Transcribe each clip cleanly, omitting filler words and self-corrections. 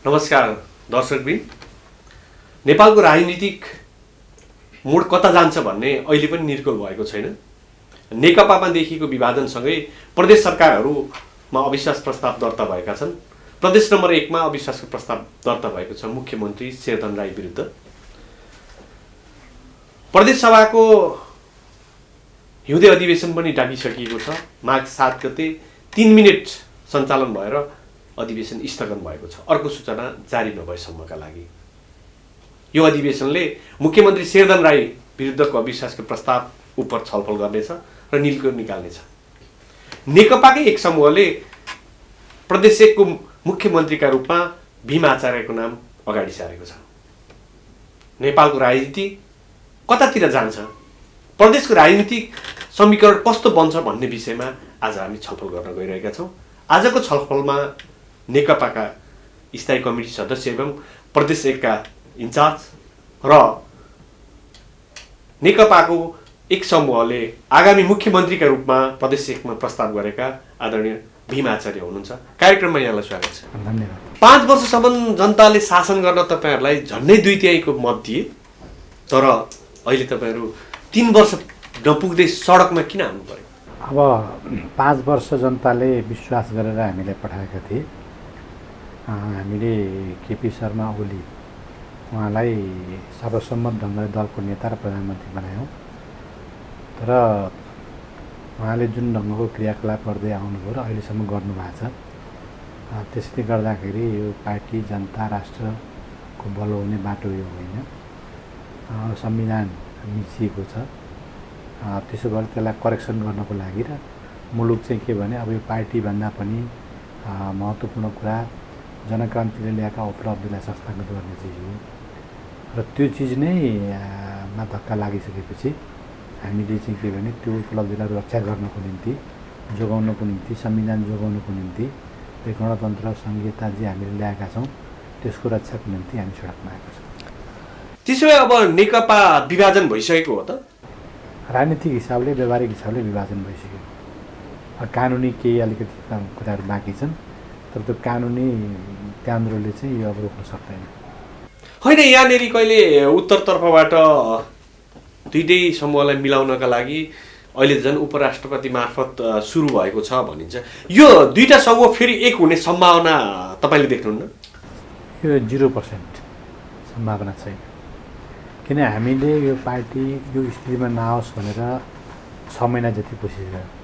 नमस्कार दर्शकबिन। नेपालको राजनीतिक मोड कता जान्छ भन्ने अहिले पनि निर्कुल भएको छैन। नेकपामा देखिएको विभाजनसँगै प्रदेश सरकारहरूमा अविश्वास प्रस्ताव दर्ता भएका छन्। प्रदेश नम्बर 1 मा अविश्वासको प्रस्ताव दर्ता भएको छ मुख्यमन्त्री शेरधन राई विरुद्ध। प्रदेश सभाको हिउँदे अधिवेशन पनि डाकिसकिएको छ। माघ 7 गते 3 मिनेट सञ्चालन भएर अधिवेशन स्थगन भएको छ, अर्को सूचना जारी नभएसम्मका लागि। यो अधिवेशनले मुख्यमन्त्री शेरधन राई विरुद्धको अविश्वासको प्रस्ताव उप छलफल गर्नेछ र निल्को निकाल्नेछ। नेकपाकै एक समूहले प्रदेश 1 को मुख्यमन्त्रीका रूपमा भीम आचार्यको नाम अगाडि सारेको छ। नेपालको राजनीति कतातिर जान्छ, प्रदेशको राजनीतिक समीकरण कस्तो बन्छ भन्ने विषयमा आज हामी छलफल गर्न गइरहेका छौँ। आजको छलफलमा नेकपाका स्थायी कमिटी सदस्य एवं प्रदेश 1 का इन्चार्ज र नेकपाको एक समूहले आगामी मुख्यमन्त्रीका रूपमा प्रदेश 1 मा प्रस्ताव गरेका आदरणीय भीम आचार्य हुनुहुन्छ। कार्यक्रममा यहाँलाई स्वागत छ। धन्यवाद। 5 वर्षसम्म जनताले शासन गर्न तपाईहरुलाई झन्डै 2/3 मत दिए, तर अहिले तपाईहरु 3 वर्ष नपुग्दै सडकमा किन आउनु पर्यो? अब 5 वर्ष जनताले विश्वास गरेर हामीले पठाएका थिए। हामीले केपी शर्मा ओली उहाँलाई सर्वसम्मत ढङ्गले दलको नेता र प्रधानमन्त्री बनायौँ, तर उहाँले जुन ढङ्गको क्रियाकलाप गर्दै आउनुभयो र अहिलेसम्म गर्नुभएको छ, त्यसले गर्दाखेरि यो पार्टी जनता राष्ट्रको बल हुने बाटो यो होइन। संविधान मिचिएको छ, त्यसो भएर त्यसलाई करेक्सन गर्नको लागि र मुलुक चाहिँ के भने अब यो पार्टीभन्दा पनि महत्त्वपूर्ण कुरा जनक्रान्तिले ल्याएका उपलब्धिलाई संस्थागत गर्ने चिज हो र त्यो चिज नै मा धक्का लागिसकेपछि हामीले चाहिँ के भने त्यो उपलब्धिलाई रक्षा गर्नको निम्ति, जोगाउनको निम्ति, संविधान जोगाउनको निम्ति, त्यो गणतन्त्र संहिता जे हामीले ल्याएका छौँ त्यसको रक्षाको निम्ति हामी सडकमा आएका छौँ। त्यसो भए अब नेकपा विभाजन भइसकेको हो त? राजनीतिक हिसाबले, व्यवहारिक हिसाबले विभाजन भइसक्यो। कानुनी केही अलिकति कुराहरू बाँकी छन्, तर त्यो कानुनी केन्द्रले चाहिँ यो अब रोक्न सक्दैन। होइन, यहाँनिर कहिले उत्तरतर्फबाट दुईटै समूहलाई मिलाउनका लागि अहिले झन् उपराष्ट्रपति मार्फत सुरु भएको छ भनिन्छ। यो दुईटा समूह फेरि एक हुने सम्भावना तपाईँले देख्नुहुन्न? यो 0% सम्भावना छैन, किन हामीले यो पार्टी यो स्थितिमा नआओस् भनेर 6 महिना जति कोसिस गर्यौँ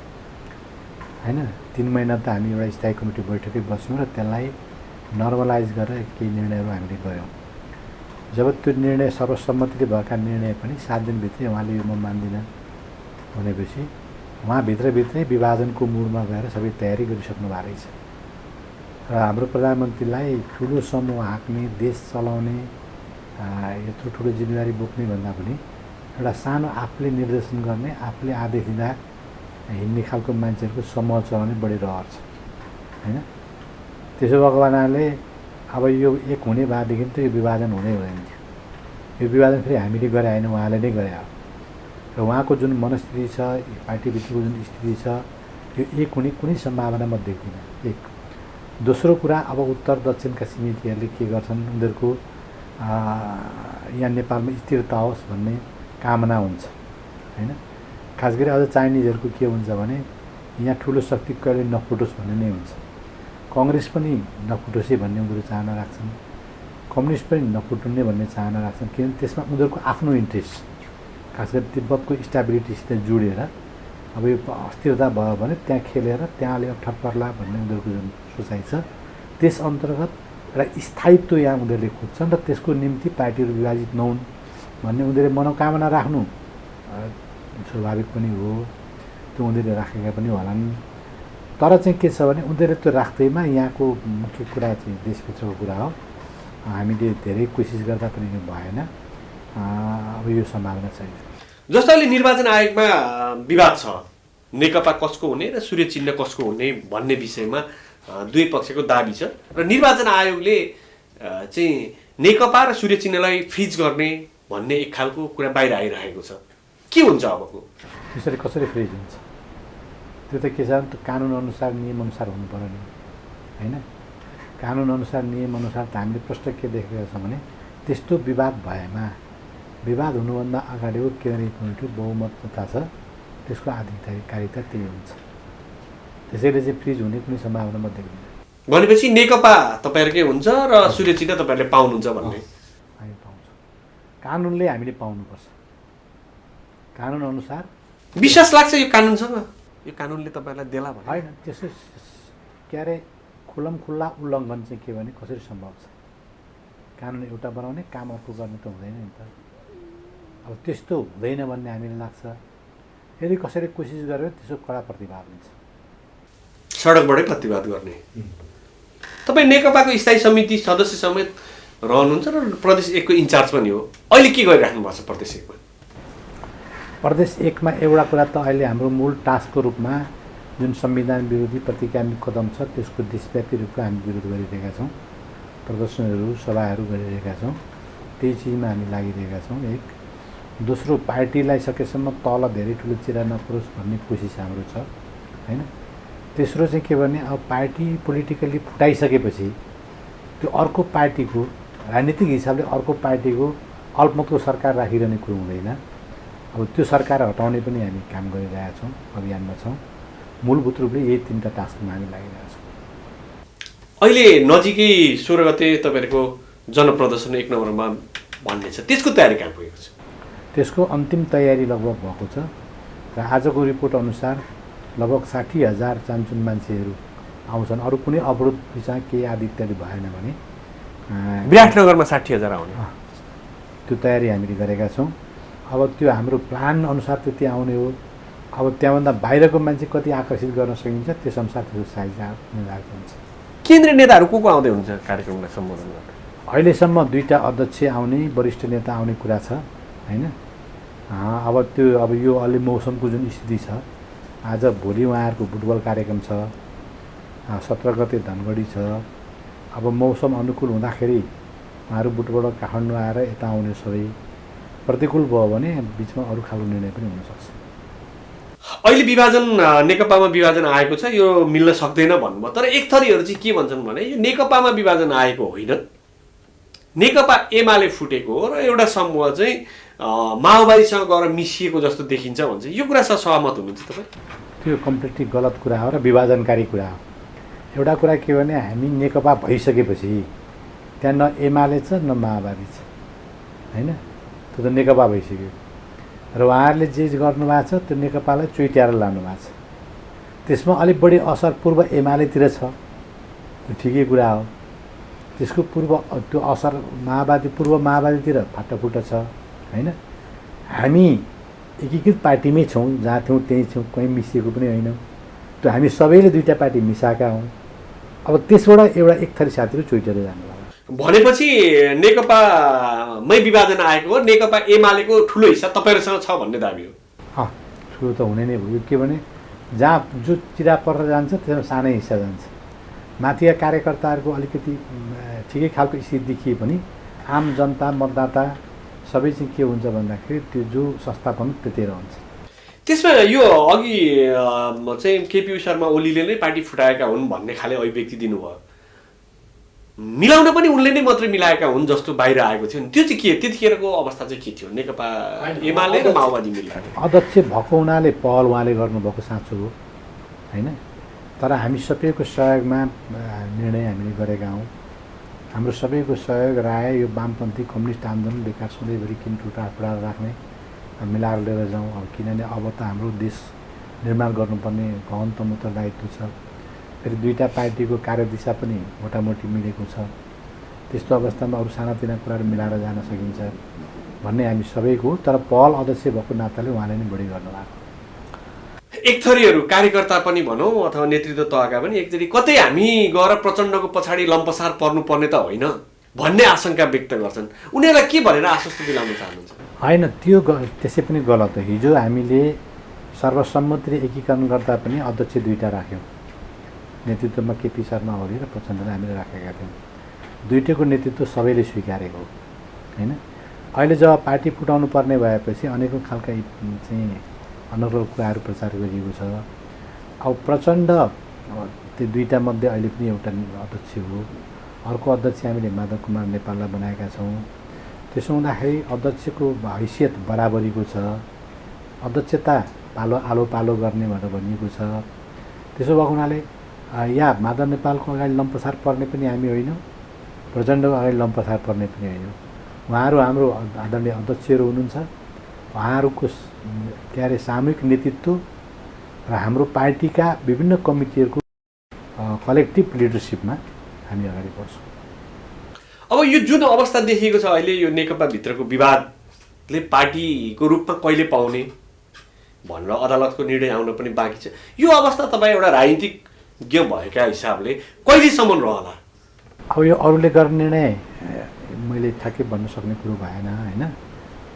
होइन। 3 महिना त हामी एउटा स्थायी कमिटी बैठकै बस्यौँ र त्यसलाई नर्मलाइज गरेर केही निर्णयहरू हामीले गऱ्यौँ। जब त्यो निर्णय सर्वसम्मतिले भएका निर्णय पनि 7 दिनभित्रै उहाँले यो म मान्दिनँ भनेपछि उहाँभित्रभित्रै विभाजनको मुडमा गएर सबै तयारी गरिसक्नु भएको रहेछ र हाम्रो प्रधानमन्त्रीलाई ठुलो समूह हाँक्ने, देश चलाउने, यत्रो ठुलो जिम्मेवारी बोक्ने भन्दा पनि एउटा सानो आफूले निर्देशन गर्ने, आफूले आदेश दिँदा हिँड्ने खालको मान्छेहरूको समूह चलाउने बढी रहर छ होइन। त्यसो भएको हुनाले अब यो एक हुने भएदेखि त यो विभाजन हुँदै हुँदैन थियो। यो विभाजन फेरि हामीले गरे होइन, उहाँले नै गरे हो र उहाँको जुन मनस्थिति छ, पार्टीभित्रको जुन स्थिति छ, यो एक हुने कुनै सम्भावना म देख्दिनँ। एक। दोस्रो कुरा, अब उत्तर दक्षिणका समितिहरूले के गर्छन्, उनीहरूको यहाँ नेपालमा स्थिरता होस् भन्ने कामना हुन्छ होइन। खास गरी अझ चाइनिजहरूको के हुन्छ भने यहाँ ठुलो शक्ति कहिले नफुटोस् भन्ने नै हुन्छ। काङ्ग्रेस पनि नफुटोस् भन्ने उनीहरू चाहना राख्छन्, कम्युनिस्ट पनि नफुट्ने भन्ने चाहना राख्छन्, किनभने त्यसमा उनीहरूको आफ्नो इन्ट्रेस्ट, खास गरी तिब्बतको स्टेबिलिटीसित जोडेर अब यो अस्थिरता भयो भने त्यहाँ खेलेर त्यहाँ अलि अप्ठ्यारो पर्ला भन्ने उनीहरूको जुन सोचाइ छ, त्यस अन्तर्गत एउटा स्थायित्व यहाँ उनीहरूले खोज्छन् र त्यसको निम्ति पार्टीहरू विभाजित नहुन् भन्ने उनीहरूले मनोकामना राख्नु स्वाभाविक पनि हो, त्यो उनीहरूले राखेका पनि होलान्। तर चाहिँ के छ भने उनीहरूले त्यो राख्दैमा यहाँको मुख्य कुरा चाहिँ देशभित्रको कुरा हो। हामीले धेरै कोसिस गर्दा पनि यो भएन, अब यो सम्भावना छैन। जस्तो अहिले निर्वाचन आयोगमा विवाद छ, नेकपा कसको हुने र सूर्य चिन्ह कसको हुने भन्ने विषयमा दुई पक्षको दाबी छ र निर्वाचन आयोगले चाहिँ नेकपा र सूर्य चिन्हलाई फ्रिज गर्ने भन्ने एक खालको कुरा बाहिर आइरहेको छ। के हुन्छ अबको? त्यसरी कसरी फ्रिज हुन्छ? त्यो त के छ भने कानुन अनुसार, नियम अनुसार हुनु पर्यो नि होइन। कानुनअनुसार नियमअनुसार त हामीले प्रष्ट के देखेका छौँ भने त्यस्तो विवाद भएमा विवाद हुनुभन्दा अगाडिको केन्द्रीय कमिटी बहुमतता छ त्यसको आधिकारिकता त्यही हुन्छ। त्यसैले चाहिँ फ्रिज हुने कुनै सम्भावना म देख्दिनँ। भनेपछि नेकपा तपाईँहरूकै हुन्छ र सुरक्षित तपाईँहरूले पाउनुहुन्छ भन्ने? हामी पाउँछौँ, कानुनले हामीले पाउनुपर्छ, कानुनअनुसार। विश्वास लाग्छ यो कानुनसँग? यो कानुनले तपाईँहरूलाई देला भन्ने होइन, त्यसो के अरे खुल्ला उल्लङ्घन चाहिँ के भने कसरी सम्भव छ? कानुन एउटा बनाउने काम अर्को गर्ने त हुँदैन नि त। अब त्यस्तो हुँदैन भन्ने हामीलाई लाग्छ। यदि कसैले कोसिस गर्यो त्यसको कडा प्रतिवाद हुन्छ, सडकबाटै प्रतिवाद गर्ने। तपाईँ नेकपाको स्थायी समिति सदस्य समेत रहनुहुन्छ र प्रदेश 1 को इन्चार्ज पनि हो। अहिले के गरिराख्नु भएको छ प्रदेश 1 मा? प्रदेश 1 मा एउटा कुरा त अहिले हाम्रो मूल टास्कको रूपमा जुन संविधान विरोधी प्रतिगामी कदम छ त्यसको देशव्यापी रूपमा हामी विरोध गरिरहेका छौँ। प्रदर्शनहरू सभाहरू गरिरहेका छौँ, त्यही चिजमा हामी लागिरहेका छौँ। एक दोस्रो, पार्टीलाई सकेसम्म तल धेरै ठुलो चिरा नपरोस् भन्ने कोसिस हाम्रो छ, हैन। तेस्रो चाहिँ के भने अब पार्टी पोलिटिकली फुटाइसकेपछि त्यो अर्को पार्टीको राजनीतिक हिसाबले अर्को पार्टीको अल्पमतको सरकार राखिरहने कुरो हुँदैन। अब त्यो सरकार हटाउने पनि हामी काम गरिरहेका छौँ, अभियानमा छौँ। मूलभूत रूपले यही 3टा टास्कमा हामी लागिरहेका छौँ। अहिले नजिकै 16 गते तपाईँहरूको जनप्रदर्शन 1 नम्बरमा भन्ने छ, त्यसको तयारी कहाँ पुगेको छ? त्यसको अन्तिम तयारी लगभग भएको छ र आजको रिपोर्ट अनुसार लगभग 60,000 चान्चुन मान्छेहरू आउँछन्। अरू कुनै अवरोध विचार केही आदि इत्यादि भएन भने विराटनगरमा 60,000 आउने त्यो तयारी हामीले गरेका छौँ। अब त्यो हाम्रो प्लान अनुसार त्यति आउने हो। अब त्यहाँभन्दा बाहिरको मान्छे कति आकर्षित गर्न सकिन्छ त्यस अनुसार त्यो साइज निर्धारित हुन्छ। केन्द्रीय नेताहरू को आउँदै हुन्छ कार्यक्रमलाई सम्बोधन गर्न? अहिलेसम्म 2टा अध्यक्ष आउने, वरिष्ठ नेता आउने कुरा छ, हैन। अब त्यो अब यो अलि मौसमको जुन स्थिति छ, आज भोलि उहाँहरूको फुटबल कार्यक्रम छ, 17 गते धनगढी छ। अब मौसम अनुकूल हुँदाखेरि उहाँहरू बुटबाट काठमाडौँ आएर यता आउने, सबै प्रतिकूल भयो भने बिचमा अरू खालको निर्णय पनि हुनसक्छ। अहिले विभाजन नेकपामा विभाजन आएको छ, यो मिल्न सक्दैन भन्नुभयो। तर एक थरीहरू चाहिँ के भन्छन् भने यो नेकपामा विभाजन आएको होइन, नेकपा एमाले फुटेको हो र एउटा समूह चाहिँ माओवादीसँग गएर मिसिएको जस्तो देखिन्छ भन्छ। यो कुरासँग सहमत हुनुहुन्छ तपाईँ? त्यो कम्प्लिटली गलत कुरा हो र विभाजनकारी कुरा हो। एउटा कुरा के भने हामी नेकपा भइसकेपछि त्यहाँ न एमाले छ न माओवादी छ, हैन। त्यो त नेकपा भइसक्यो र उहाँहरूले जे गर्नुभएको छ त्यो नेकपालाई चुइट्याएर लानुभएको छ। त्यसमा अलिक बढी असर पूर्व एमालेतिर छ, त्यो ठिकै कुरा हो। त्यसको त्यो असर पूर्व माओवादीतिर फाटाफुट छ, हैन। हामी एकीकृत पार्टीमै छौँ, जहाँ थियौँ त्यहीँ छौँ, कहीँ मिसिएको पनि होइन। त्यो हामी सबैले 2टा पार्टी मिसाएका हौँ। अब त्यसबाट एउटा एक थरी साथीहरू चुइटेर जानुभयो भनेपछि नेकपामै विभाजन आएको हो, नेकपा एमालेको ठुलो हिस्सा तपाईँहरूसँग छ भन्ने दाबी हो? ठुलो त हुने नै भयो। के भने जहाँ जो चिरा परेर जान्छ त्यसमा सानै हिस्सा जान्छ। माथिका कार्यकर्ताहरूको अलिकति ठिकै खालको स्थिति देखिए पनि आम जनता, मतदाता सबै चाहिँ के हुन्छ भन्दाखेरि त्यो जो संस्थापन त्यतै रहन्छ। त्यसमा यो अघि चाहिँ केपी शर्मा ओलीले नै पार्टी फुटाएका हुन् भन्ने खाले अभिव्यक्ति दिनुभयो। मिलाउन पनि उनले नै मात्रै मिलाएका हुन् जस्तो बाहिर आएको थियो नि, त्यो चाहिँ के त्यतिखेरको अवस्था चाहिँ के थियो? नेकपा एमाले र माओवादी मिलेर अध्यक्ष भएको हुनाले पहल उहाँले गर्नुभएको साँचो हो, हैन। तर हामी सबैको सहयोगमा निर्णय हामीले गरेका हौँ। हाम्रो सबैको सहयोग, राय, यो वामपन्थी कम्युनिस्ट आन्दोलन विकास सधैँभरि किन टुटा राख्ने मिलाएर लिएर जाउँ। अब किनभने अब त हाम्रो देश निर्माण गर्नुपर्ने गहनतम उत्तरदायित्व छ। फेरि 2टा पार्टीको कार्यदिशा पनि मोटामोटी मिलेको छ। त्यस्तो अवस्थामा अरू सानातिना कुराहरू मिलाएर जान सकिन्छ भन्ने हामी सबैको। तर पहल अध्यक्ष भएको नाताले उहाँले नै बढी गर्नुभएको। एक थरीहरू कार्यकर्ता पनि भनौँ अथवा नेतृत्व तहका पनि एकचोटि कतै हामी गएर प्रचण्डको पछाडि लम्पसार पर्नुपर्ने त होइन भन्ने आशंका व्यक्त गर्छन्। उनीहरूलाई के भनेर आश्वस्त दिलाउन चाहनुहुन्छ? होइन, त्यो त्यसै पनि गलत हो। हिजो हामीले सर्वसम्मतिले एकीकरण गर्दा पनि अध्यक्ष 2टा राख्यौँ। नेतृत्वमा केपी शर्मा ओली र प्रचण्डलाई हामीले राखेका थियौँ। 2टैको नेतृत्व सबैले स्वीकारेको, हैन। अहिले जब पार्टी फुटाउनु पर्ने भएपछि अनेकौँ खालका चाहिँ अनुकूल कुराहरू प्रचार गरिएको छ। अब प्रचण्ड त्यो दुईटा मध्ये अहिले पनि एउटा अध्यक्ष हो, अर्को अध्यक्ष हामीले माधव कुमार नेपाललाई बनाएका छौँ। त्यसो हुँदाखेरि अध्यक्षको हैसियत बराबरीको छ, अध्यक्षता पालो आलो पालो गर्ने भनेर भनिएको छ। त्यसो भएको हुनाले या माधव नेपालको अगाडि लम्पसार पर्ने पनि हामी होइनौँ, प्रचण्डको अगाडि लम्पसार पर्ने पनि होइनौँ। उहाँहरू हाम्रो आदरणीय अध्यक्षहरू हुनुहुन्छ। उहाँहरूको के अरे सामूहिक नेतृत्व र हाम्रो पार्टीका विभिन्न कमिटीहरूको कलेक्टिभ लिडरसिपमा हामी अगाडि बढ्छौँ। अब यो जुन अवस्था देखिएको छ अहिले, यो नेकपा भित्रको विवादले पार्टीको रूपमा कहिले पाउने भनेर अदालतको निर्णय आउन पनि बाँकी छ। यो अवस्था तपाईँ एउटा राजनीतिज्ञ भएका हिसाबले कहिलेसम्म रहला? अब यो अरूले गर्ने निर्णय मैले ठ्याक्कै भन्न सक्ने कुरो भएन होइन।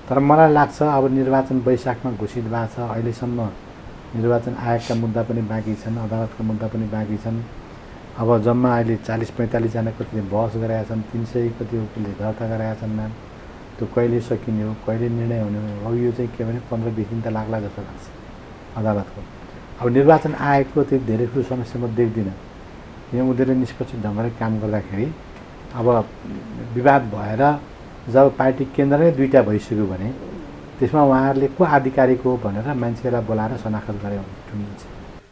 तर मलाई लाग्छ अब निर्वाचन वैशाखमा घोषित भएको छ। अहिलेसम्म निर्वाचन आयोगका मुद्दा पनि बाँकी छन्, अदालतका मुद्दा पनि बाँकी छन्। अब जम्मा अहिले 40-45 जना कतिले बहस गरेका छन्, 300 कति वकिलले दर्ता गरेका छन् नाम। त्यो कहिले सकिने हो, कहिले निर्णय हुने हो? अब यो चाहिँ के भने 15-20 दिन त लाग्ला जस्तो लाग्छ अदालतको। अब निर्वाचन आयोगको त्यो धेरै ठुलो समस्या म देख्दिनँ, किन उनीहरूले निष्पक्ष ढङ्गले काम गर्दाखेरि अब विवाद भएर जब पार्टी केन्द्र नै दुईवटा भइसक्यो भने त्यसमा उहाँहरूले को आधिकारिक हो भनेर मान्छेलाई बोलाएर शनाखत गरे चुनिन्छ।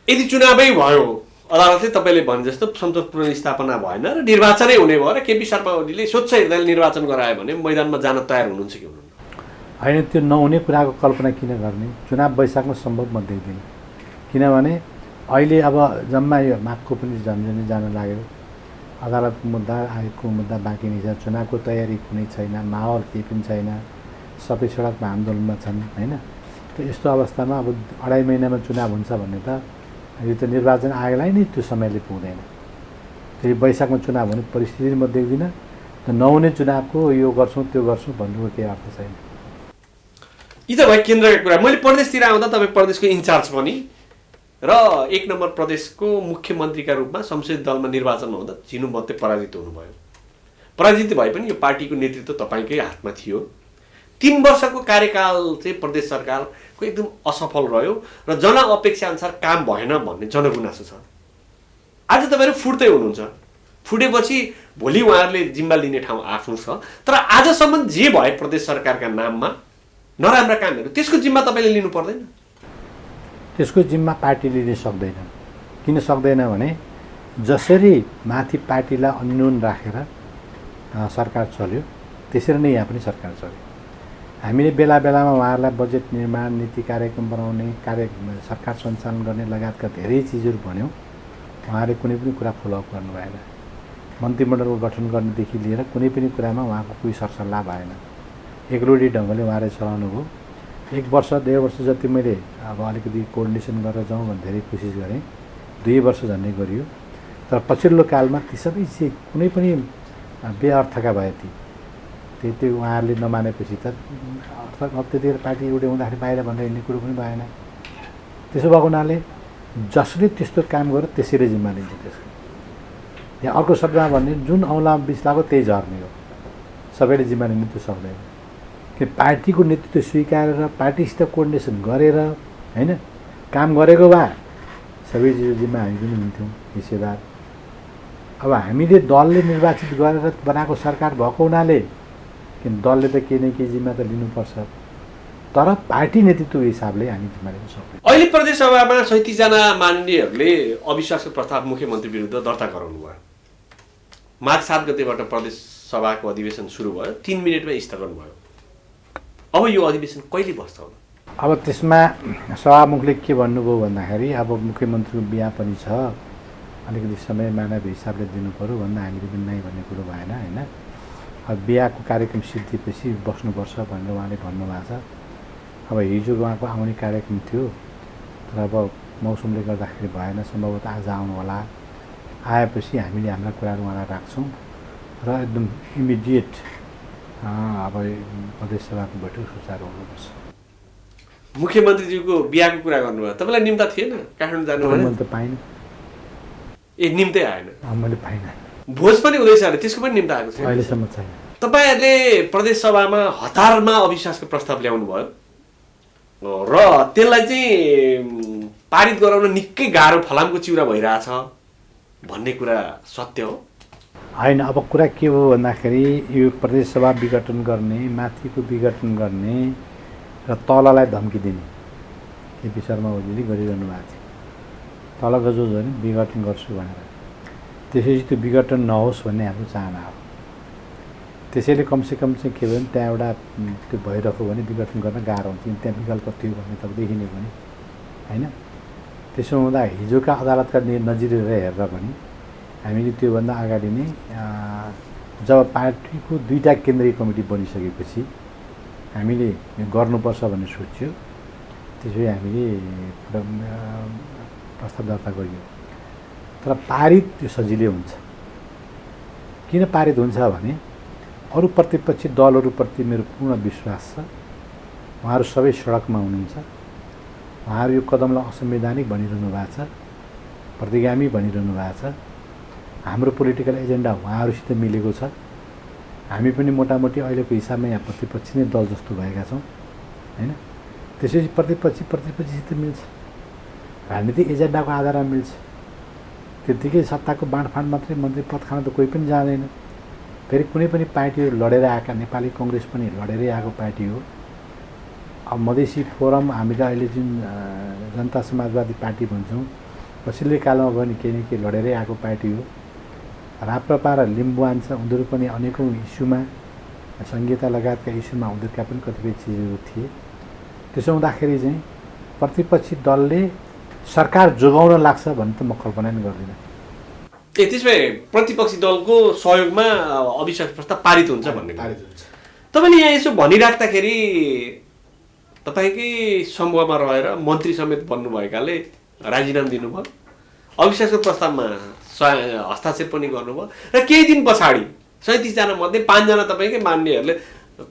यदि चुनावै भयो, अदालतले तपाईँले भने जस्तो संसद पुनर्स्थापना भएन र निर्वाचनै हुने भयो र केपी शर्मा ओलीले स्वच्छ हृदयले निर्वाचन गरायो भने मैदानमा जान तयार हुनुहुन्छ कि हुनुहुन्न? होइन, त्यो नहुने कुराको कल्पना किन गर्ने? चुनाव वैशाखमा सम्भव म देख्दिनँ। किनभने अहिले अब जम्मा यो मागको पनि झन्झनै जान लाग्यो। अदालतको मुद्दा, आयोगको मुद्दा बाँकी नै छ। चुनावको तयारी कुनै छैन, माहौल केही पनि छैन, सबै सडकमा आन्दोलनमा छन् होइन। त यस्तो अवस्थामा अब 2.5 महिनामा चुनाव हुन्छ भन्ने त यो त निर्वाचन आयोगलाई नै त्यो समयले पुग्दैन। फेरि वैशाखमा चुनाव हुने परिस्थिति म देख्दिनँ। त नहुने चुनावको यो गर्छौँ त्यो गर्छौँ भन्नुको केही अर्थ छैन। यी त भयो केन्द्रका कुरा। मैले प्रदेशतिर आउँदा तपाईँ प्रदेशको इन्चार्ज पनि र 1 नम्बर प्रदेशको मुख्यमन्त्रीका रूपमा संसदीय दलमा निर्वाचनमा हुँदा झिनुमते पराजित हुनुभयो। पराजित भए पनि यो पार्टीको नेतृत्व तपाईँकै हातमा थियो। 3 वर्षको कार्यकाल चाहिँ प्रदेश सरकारको एकदम असफल रह्यो र जनअपेक्षा अनुसार काम भएन भन्ने जनगुनासो छ। आज तपाईँहरू फुट्दै हुनुहुन्छ। फुटेपछि भोलि उहाँहरूले जिम्मा लिने ठाउँ आफ्नो छ। तर आजसम्म जे भए प्रदेश सरकारका नाममा नराम्रा कामहरू, त्यसको जिम्मा तपाईँले लिनु पर्दैन? त्यसको जिम्मा पार्टी लिन सक्दैन। किन सक्दैन भने जसरी माथि पार्टीलाई अन्योन राखेर सरकार चल्यो त्यसरी नै यहाँ पनि सरकार चल्यो। हामीले बेला बेलामा उहाँहरूलाई बजेट निर्माण, नीति कार्यक्रम बनाउने, सरकार सञ्चालन गर्ने लगायतका धेरै चिजहरू भन्यौँ। उहाँले कुनै पनि कुरा फलोअप गर्नु भएन। मन्त्रीमण्डलको गठन गर्नेदेखि लिएर कुनै पनि कुरामा उहाँको कोही सरसल्लाह भएन। एकलोडी ढङ्गले उहाँले चलाउनु भयो। 1 वर्ष 2 वर्ष जति मैले अब अलिकति कोर्डिनेसन गरेर जाउँ भने धेरै कोसिस गरेँ। 2 वर्ष झन्डै गरियो। तर पछिल्लो कालमा ती सबै चाहिँ कुनै पनि बेअर्थका भए त्यो उहाँहरूले नमानेपछि त अब त्यतिखेर पार्टी एउटै हुँदाखेरि बाहिर भनेर हिँड्ने कुरो पनि भएन। त्यसो भएको हुनाले जसले त्यस्तो काम गर्यो त्यसैले जिम्मा लिन्छ त्यसको। यहाँ अर्को शब्दमा भन्ने जुन औँलामा बिस लाग्यो त्यही झर्ने हो। सबैले जिम्मा लिनु त्यो सक्दैन। कि पार्टीको नेतृत्व स्वीकारेर पार्टीसित कोर्डिनेसन गरेर होइन काम गरेको भए सबै चिज जिम्मा हामी पनि हुन्थ्यौँ हिस्सेदार। अब हामीले दलले निर्वाचित गरेर बनाएको सरकार भएको हुनाले किन दलले त केही न केही जिम्मा त लिनुपर्छ। तर पार्टी नेतृत्वको हिसाबले हामी जिम्मा लिन सक्दैनौँ। अहिले प्रदेश सभामा 37 जना माननीयहरूले अविश्वासको प्रस्ताव मुख्यमन्त्री विरुद्ध दर्ता गराउनु भयो। मार्च 7 गतेबाट प्रदेश सभाको अधिवेशन सुरु भयो, 3 मिनेटमा स्थगन भयो। अब यो अधिवेशन कहिले बस्छ होला? अब त्यसमा सभामुखले के भन्नुभयो भन्दाखेरि अब मुख्यमन्त्रीको बिहा पनि छ, अलिकति समय मानव हिसाबले दिनु पऱ्यो भन्दा हामीले पनि नै भन्ने कुरो भएन होइन। अब बिहाको कार्यक्रम सिद्धिएपछि बस्नुपर्छ भनेर उहाँले भन्नुभएको छ। अब हिजो उहाँको आउने कार्यक्रम थियो, तर अब मौसमले गर्दाखेरि भएन। सम्भवतः आज आउनु होला। आएपछि हामीले हाम्रा कुराहरू उहाँलाई राख्छौँ र एकदम इमिडिएट अब प्रदेश सभाको बैठक सुचारू हुनुपर्छ। मुख्यमन्त्रीज्यूको बिहाको कुरा गर्नुभयो, तपाईँलाई निम्ता थिएन? काठमाडौँ जानु मैले त पाइनँ। निम्तै आएन? मैले पाइनँ। भोज पनि हुँदैछ अरे, त्यसको पनि निम्ता आएको छैन? अहिलेसम्म छैन। तपाईँहरूले प्रदेश सभामा हतारमा अविश्वासको प्रस्ताव ल्याउनु भयो र त्यसलाई चाहिँ पारित गराउन निकै गाह्रो फलामको चिउरा भइरहेछ भन्ने कुरा सत्य हो? होइन, अब कुरा के हो भन्दाखेरि यो प्रदेशसभा विघटन गर्ने, माथिको विघटन गर्ने र तललाई धम्की दिने केपी शर्मा ओलीले गरिरहनु भएको थियो। तलको जो नि विघटन गर्छु भनेर, त्यसपछि त्यो विघटन नहोस् भन्ने हाम्रो चाहना हो। त्यसैले कमसेकम चाहिँ के भयो भने त्यहाँ एउटा त्यो भइरहेको भने विघटन गर्न गाह्रो हुन्छ। त्यहाँ विकल्प थियो भन्ने त देखिने भने होइन। त्यसो हुँदा हिजोका अदालतका नजिरेर हेर्दा पनि हामीले त्योभन्दा अगाडि नै जब पार्टीको 2टा केन्द्रीय कमिटी बनिसकेपछि हामीले गर्नुपर्छ भन्ने सोच्यो। त्यसपछि हामीले प्रस्ताव दर्ता गरियो। तर पारित त्यो सजिलै हुन्छ। किन पारित हुन्छ भने अरू प्रतिपक्षी दलहरूप्रति मेरो पूर्ण विश्वास छ। उहाँहरू सबै सडकमा हुनुहुन्छ। उहाँहरू यो कदमलाई असंवैधानिक भनिरहनु भएको छ, प्रतिगामी भनिरहनु भएको छ। हाम्रो पोलिटिकल एजेन्डा उहाँहरूसित मिलेको छ। हामी पनि मोटामोटी अहिलेको हिसाबमा यहाँ प्रतिपक्षी नै दल जस्तो भएका छौँ होइन। त्यसपछि प्रतिपक्षीसित मिल्छ, राजनीतिक एजेन्डाको आधारमा मिल्छ। त्यत्तिकै सत्ताको बाँडफाँड मात्रै मन्त्री पद खान त कोही पनि जाँदैन। फेरि कुनै पनि पार्टीहरू लडेर आएका, नेपाली कङ्ग्रेस पनि लडेरै आएको पार्टी हो। अब मधेसी फोरम हामीले अहिले जुन जनता समाजवादी पार्टी भन्छौँ, पछिल्लो कालमा पनि केही न केही लडेरै आएको पार्टी हो। राप्रपा र लिम्बुवान छ, उनीहरू पनि अनेकौँ इस्युमा, संहिता लगायतका इस्युमा उनीहरूका पनि कतिपय चिजहरू थिए। त्यसो हुँदाखेरि चाहिँ प्रतिपक्षी दलले सरकार जोगाउन लाग्छ भन्ने त म कल्पना नै गर्दिनँ। त्यसो भए प्रतिपक्षी दलको सहयोगमा अविश्वास प्रस्ताव पारित हुन्छ भन्ने पारित हुन्छ। तपाईँले यहाँ यसो भनिराख्दाखेरि तपाईँकै समूहमा रहेर मन्त्री समेत बन्नुभएकाले राजीनामा दिनुभयो, अविश्वासको प्रस्तावमा हस्ताक्षर पनि गर्नुभयो र केही दिन पछाडि 37 जना मध्ये 5 जना तपाईँकै मान्यहरूले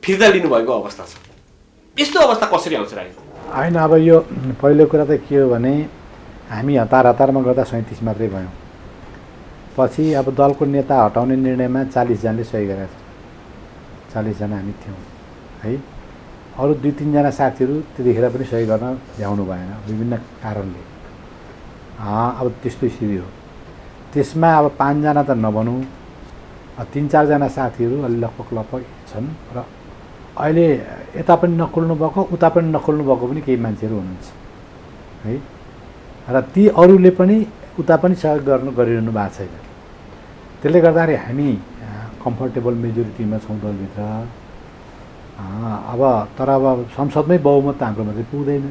फिर्ता लिनुभएको अवस्था छ। यस्तो अवस्था कसरी आउँछ राजनीति? होइन, अब यो पहिलो कुरा त के हो भने हामी हतारमा गर्दा 37 मात्रै भयौँ। पछि अब दलको नेता हटाउने निर्णयमा 40 जनाले सही गरेका छन्। 40 जना हामी थियौँ है। अरू 2-3 जना साथीहरू त्यतिखेर पनि सही गर्न भ्याउनु भएन विभिन्न कारणले। अब त्यस्तो स्थिति हो। त्यसमा अब 5 जना त नभनौँ, 3-4 जना साथीहरू अलि लगभग छन् र अहिले यता पनि नखोल्नु भएको, उता पनि नखोल्नु भएको पनि केही मान्छेहरू हुनुहुन्छ है। र ती अरूले पनि उता पनि सहयोग गरिरहनु भएको छैन। त्यसले गर्दाखेरि हामी कम्फर्टेबल मेजोरिटीमा छौँ दलभित्र। अब संसदमै बहुमत त हाम्रो मात्रै पुग्दैन।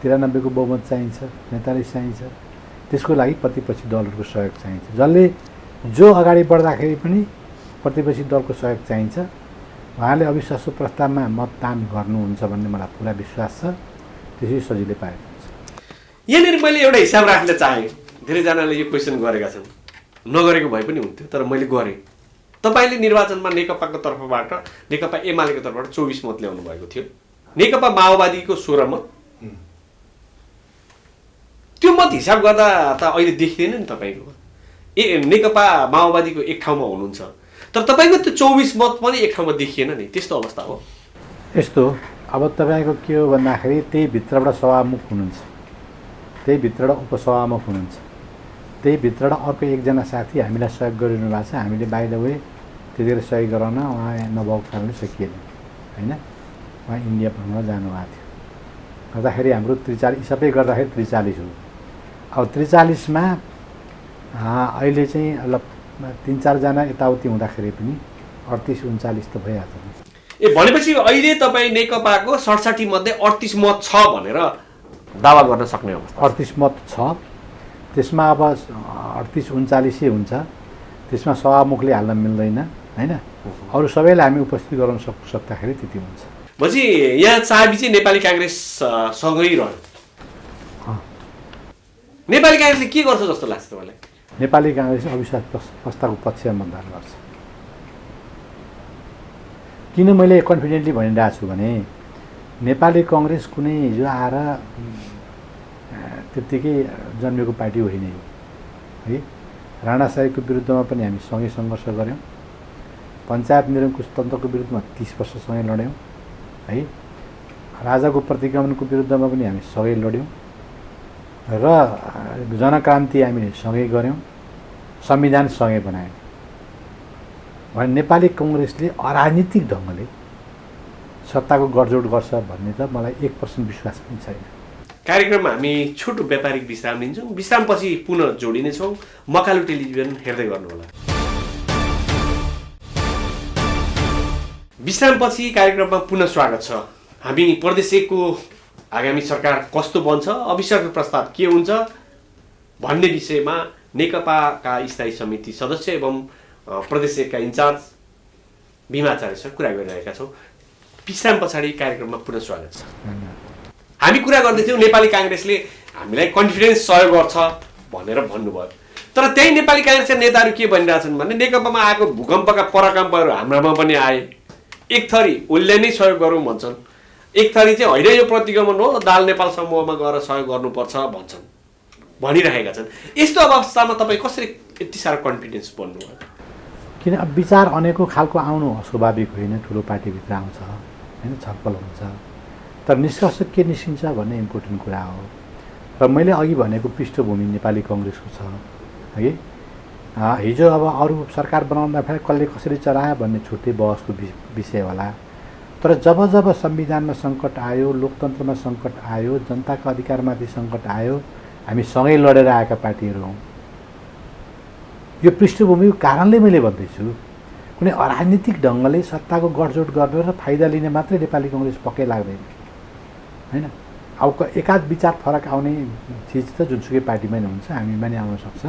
93 को बहुमत चाहिन्छ, 45 चाहिन्छ। त्यसको लागि प्रतिपक्षी दलहरूको सहयोग चाहिन्छ। जसले जो अगाडि बढ्दाखेरि पनि प्रतिपक्षी दलको सहयोग चाहिन्छ। उहाँले अविश्वासको प्रस्तावमा मतदान गर्नुहुन्छ भन्ने मलाई पुरा विश्वास छ। त्यसै सजिलै पाएको हुन्छ। यहाँनिर मैले एउटा हिसाब राख्न चाहेँ। धेरैजनाले यो क्वेसन गरेका छन्, नगरेको भए पनि हुन्थ्यो, तर मैले गरेँ। तपाईँले निर्वाचनमा नेकपाको तर्फबाट, नेकपा एमालेको तर्फबाट 24 मत ल्याउनु भएको थियो। नेकपा माओवादीको 16 मत। त्यो मत हिसाब गर्दा त अहिले देखिँदैन नि तपाईँको। नेकपा माओवादीको एक ठाउँमा हुनुहुन्छ, तर तपाईँको त्यो 24 मत पनि एक ठाउँमा देखिएन नि। त्यस्तो अवस्था हो। यस्तो अब तपाईँको के हो भन्दाखेरि त्यही भित्रबाट सभामुख हुनुहुन्छ, त्यही भित्रबाट उपसभामुख हुनुहुन्छ, त्यही भित्रबाट अर्को एकजना साथी हामीलाई सहयोग गरिरहनु भएको छ। हामीले बाइ द वे त्यतिखेर सहयोग गराउन उहाँ नभएको कारणले सकिएन होइन। उहाँ इन्डिया भ्रमण जानुभएको थियो। गर्दाखेरि हाम्रो 43 सबै गर्दाखेरि 43 हो। अब 43 मा अहिले चाहिँ 3-4 जना यताउति हुँदाखेरि पनि 38-39 त भइहाल्छ। भनेपछि अहिले तपाईँ नेकपाको 67 मध्ये 38 मत छ भनेर दावा गर्न सक्ने अवस्था? 38 मत छ। त्यसमा अब 38-39 हुन्छ। त्यसमा सभामुखले हाल्न मिल्दैन होइन। अरू सबैलाई हामी उपस्थित गराउन सक्दाखेरि त्यति हुन्छ। भनेपछि यहाँ चाबी चाहिँ नेपाली काङ्ग्रेस सँगै रह्यो। नेपाली काङ्ग्रेसले के गर्छ जस्तो लाग्छ तपाईँलाई? नेपाली काङ्ग्रेस अविश्वास प्रस्तावको पक्षमा मतदान गर्छ। किन मैले कन्फिडेन्टली भनिरहेको छु भने नेपाली कङ्ग्रेस कुनै हिजो आएर त्यत्तिकै जन्मेको पार्टी होइन है। राणाशाहीको विरुद्धमा पनि हामी सँगै सङ्घर्ष गऱ्यौँ। पञ्चायत निरङ्कुश तन्त्रको विरुद्धमा 30 वर्षसँगै लड्यौँ है। राजाको प्रतिगमनको विरुद्धमा पनि हामी सँगै लड्यौँ र जनक्रान्ति हामीले सँगै गऱ्यौँ, संविधान सँगै बनायौँ भने नेपाली कङ्ग्रेसले अराजनीतिक ढङ्गले सत्ताको गठजोड गर्छ भन्ने त मलाई 1% विश्वास पनि छैन। कार्यक्रममा हामी छोटो व्यापारिक विश्राम लिन्छौँ। विश्रामपछि पुनः जोडिनेछौँ। मकालु टेलिभिजन हेर्दै गर्नुहोला। विश्रामपछि कार्यक्रममा पुनः स्वागत छ। हामी प्रदेशको आगामी सरकार कस्तो बन्छ, अविश्वास प्रस्ताव के हुन्छ भन्ने विषयमा नेकपाका स्थायी समिति सदस्य एवं प्रदेशका इन्चार्ज भीमाचार्यसँग कुरा गरिरहेका छौँ। विश्राम पछाडि कार्यक्रममा पुनः स्वागत छ। हामी कुरा गर्दैथ्यौँ नेपाली काङ्ग्रेसले हामीलाई कन्फिडेन्स सहयोग गर्छ भनेर भन्नुभयो। तर त्यही नेपाली काङ्ग्रेसका नेताहरू के भनिरहेछन् भने नेकपामा आएको भूकम्पका परकम्पहरू हाम्रामा पनि आए, एक थरी उसले नै सहयोग गरौँ भन्छन्, एक थरी चाहिँ होइन यो प्रतिगमन हो, दाल नेपाल समूहमा गएर सहयोग गर्नुपर्छ भन्छन्, भनिरहेका छन्। यस्तो अवस्थामा तपाईँ कसरी यति साह्रो कन्फिडेन्स बन्नुभयो? किन अब विचार अनेकौँ खालको आउनु अस्वाभाविक होइन, ठुलो पार्टीभित्र आउँछ होइन, छलफल हुन्छ, तर निष्कर्ष के निस्किन्छ भन्ने इम्पोर्टेन्ट कुरा हो। र मैले अघि भनेको पृष्ठभूमि नेपाली कङ्ग्रेसको छ है। हिजो अब अरू सरकार बनाउँदाखेरि कसले कसरी चलायो भन्ने छुट्टै बहसको विषय होला, तर जब जब संविधानमा सङ्कट आयो, लोकतन्त्रमा सङ्कट आयो, जनताको अधिकारमाथि सङ्कट आयो, हामी सँगै लडेर आएका पार्टीहरू हौँ। यो पृष्ठभूमिको कारणले मैले भन्दैछु, कुनै अराजनीतिक ढङ्गले सत्ताको गठजोड गरेर फाइदा लिने मात्रै नेपाली कङ्ग्रेस पक्कै लाग्दैन होइन। अब एकाध विचार फरक आउने चिज त जुनसुकै पार्टीमा नै हुन्छ, हामीमा नै आउन सक्छ,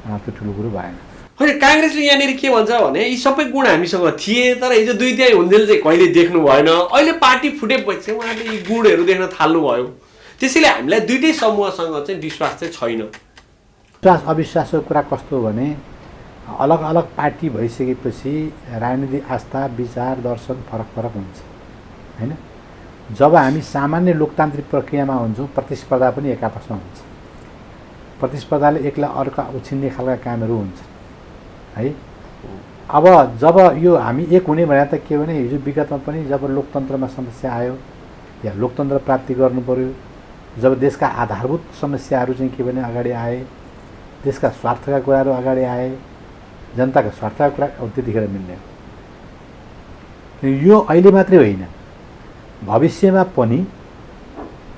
त्यो ठुलो कुरो भएन। होइन, काङ्ग्रेसले यहाँनिर के भन्छ भने यी सबै गुण हामीसँग थिए, तर हिजो 2-3 हुन्जेल चाहिँ कहिले देख्नु भएन, अहिले पार्टी फुटेपछि चाहिँ उहाँले यी गुणहरू देख्न थाल्नुभयो। त्यसैले हामीलाई दुइटै समूहसँग चाहिँ विश्वास चाहिँ छैन। विश्वास अविश्वासको कुरा कस्तो हो भने अलग अलग पार्टी भइसकेपछि राजनीतिक आस्था, विचार, दर्शन फरक फरक हुन्छ होइन। जब हामी सामान्य लोकतान्त्रिक प्रक्रियामा हुन्छौँ, प्रतिस्पर्धा पनि एक आपसमा हुन्छ। प्रतिस्पर्धाले एकलाई अर्का उछिन्ने खालका कामहरू हुन्छ है। अब जब यो हामी एक हुने भने त के भने हिजो विगतमा पनि जब लोकतन्त्रमा समस्या आयो या लोकतन्त्र प्राप्ति गर्नु पर्यो, जब देशका आधारभूत समस्याहरू चाहिँ के भने अगाडि आए, देशका स्वार्थका कुराहरू अगाडि आए, जनताका स्वार्थका कुरा त्यतिखेर मिल्ने हो। यो अहिले मात्रै होइन, भविष्यमा पनि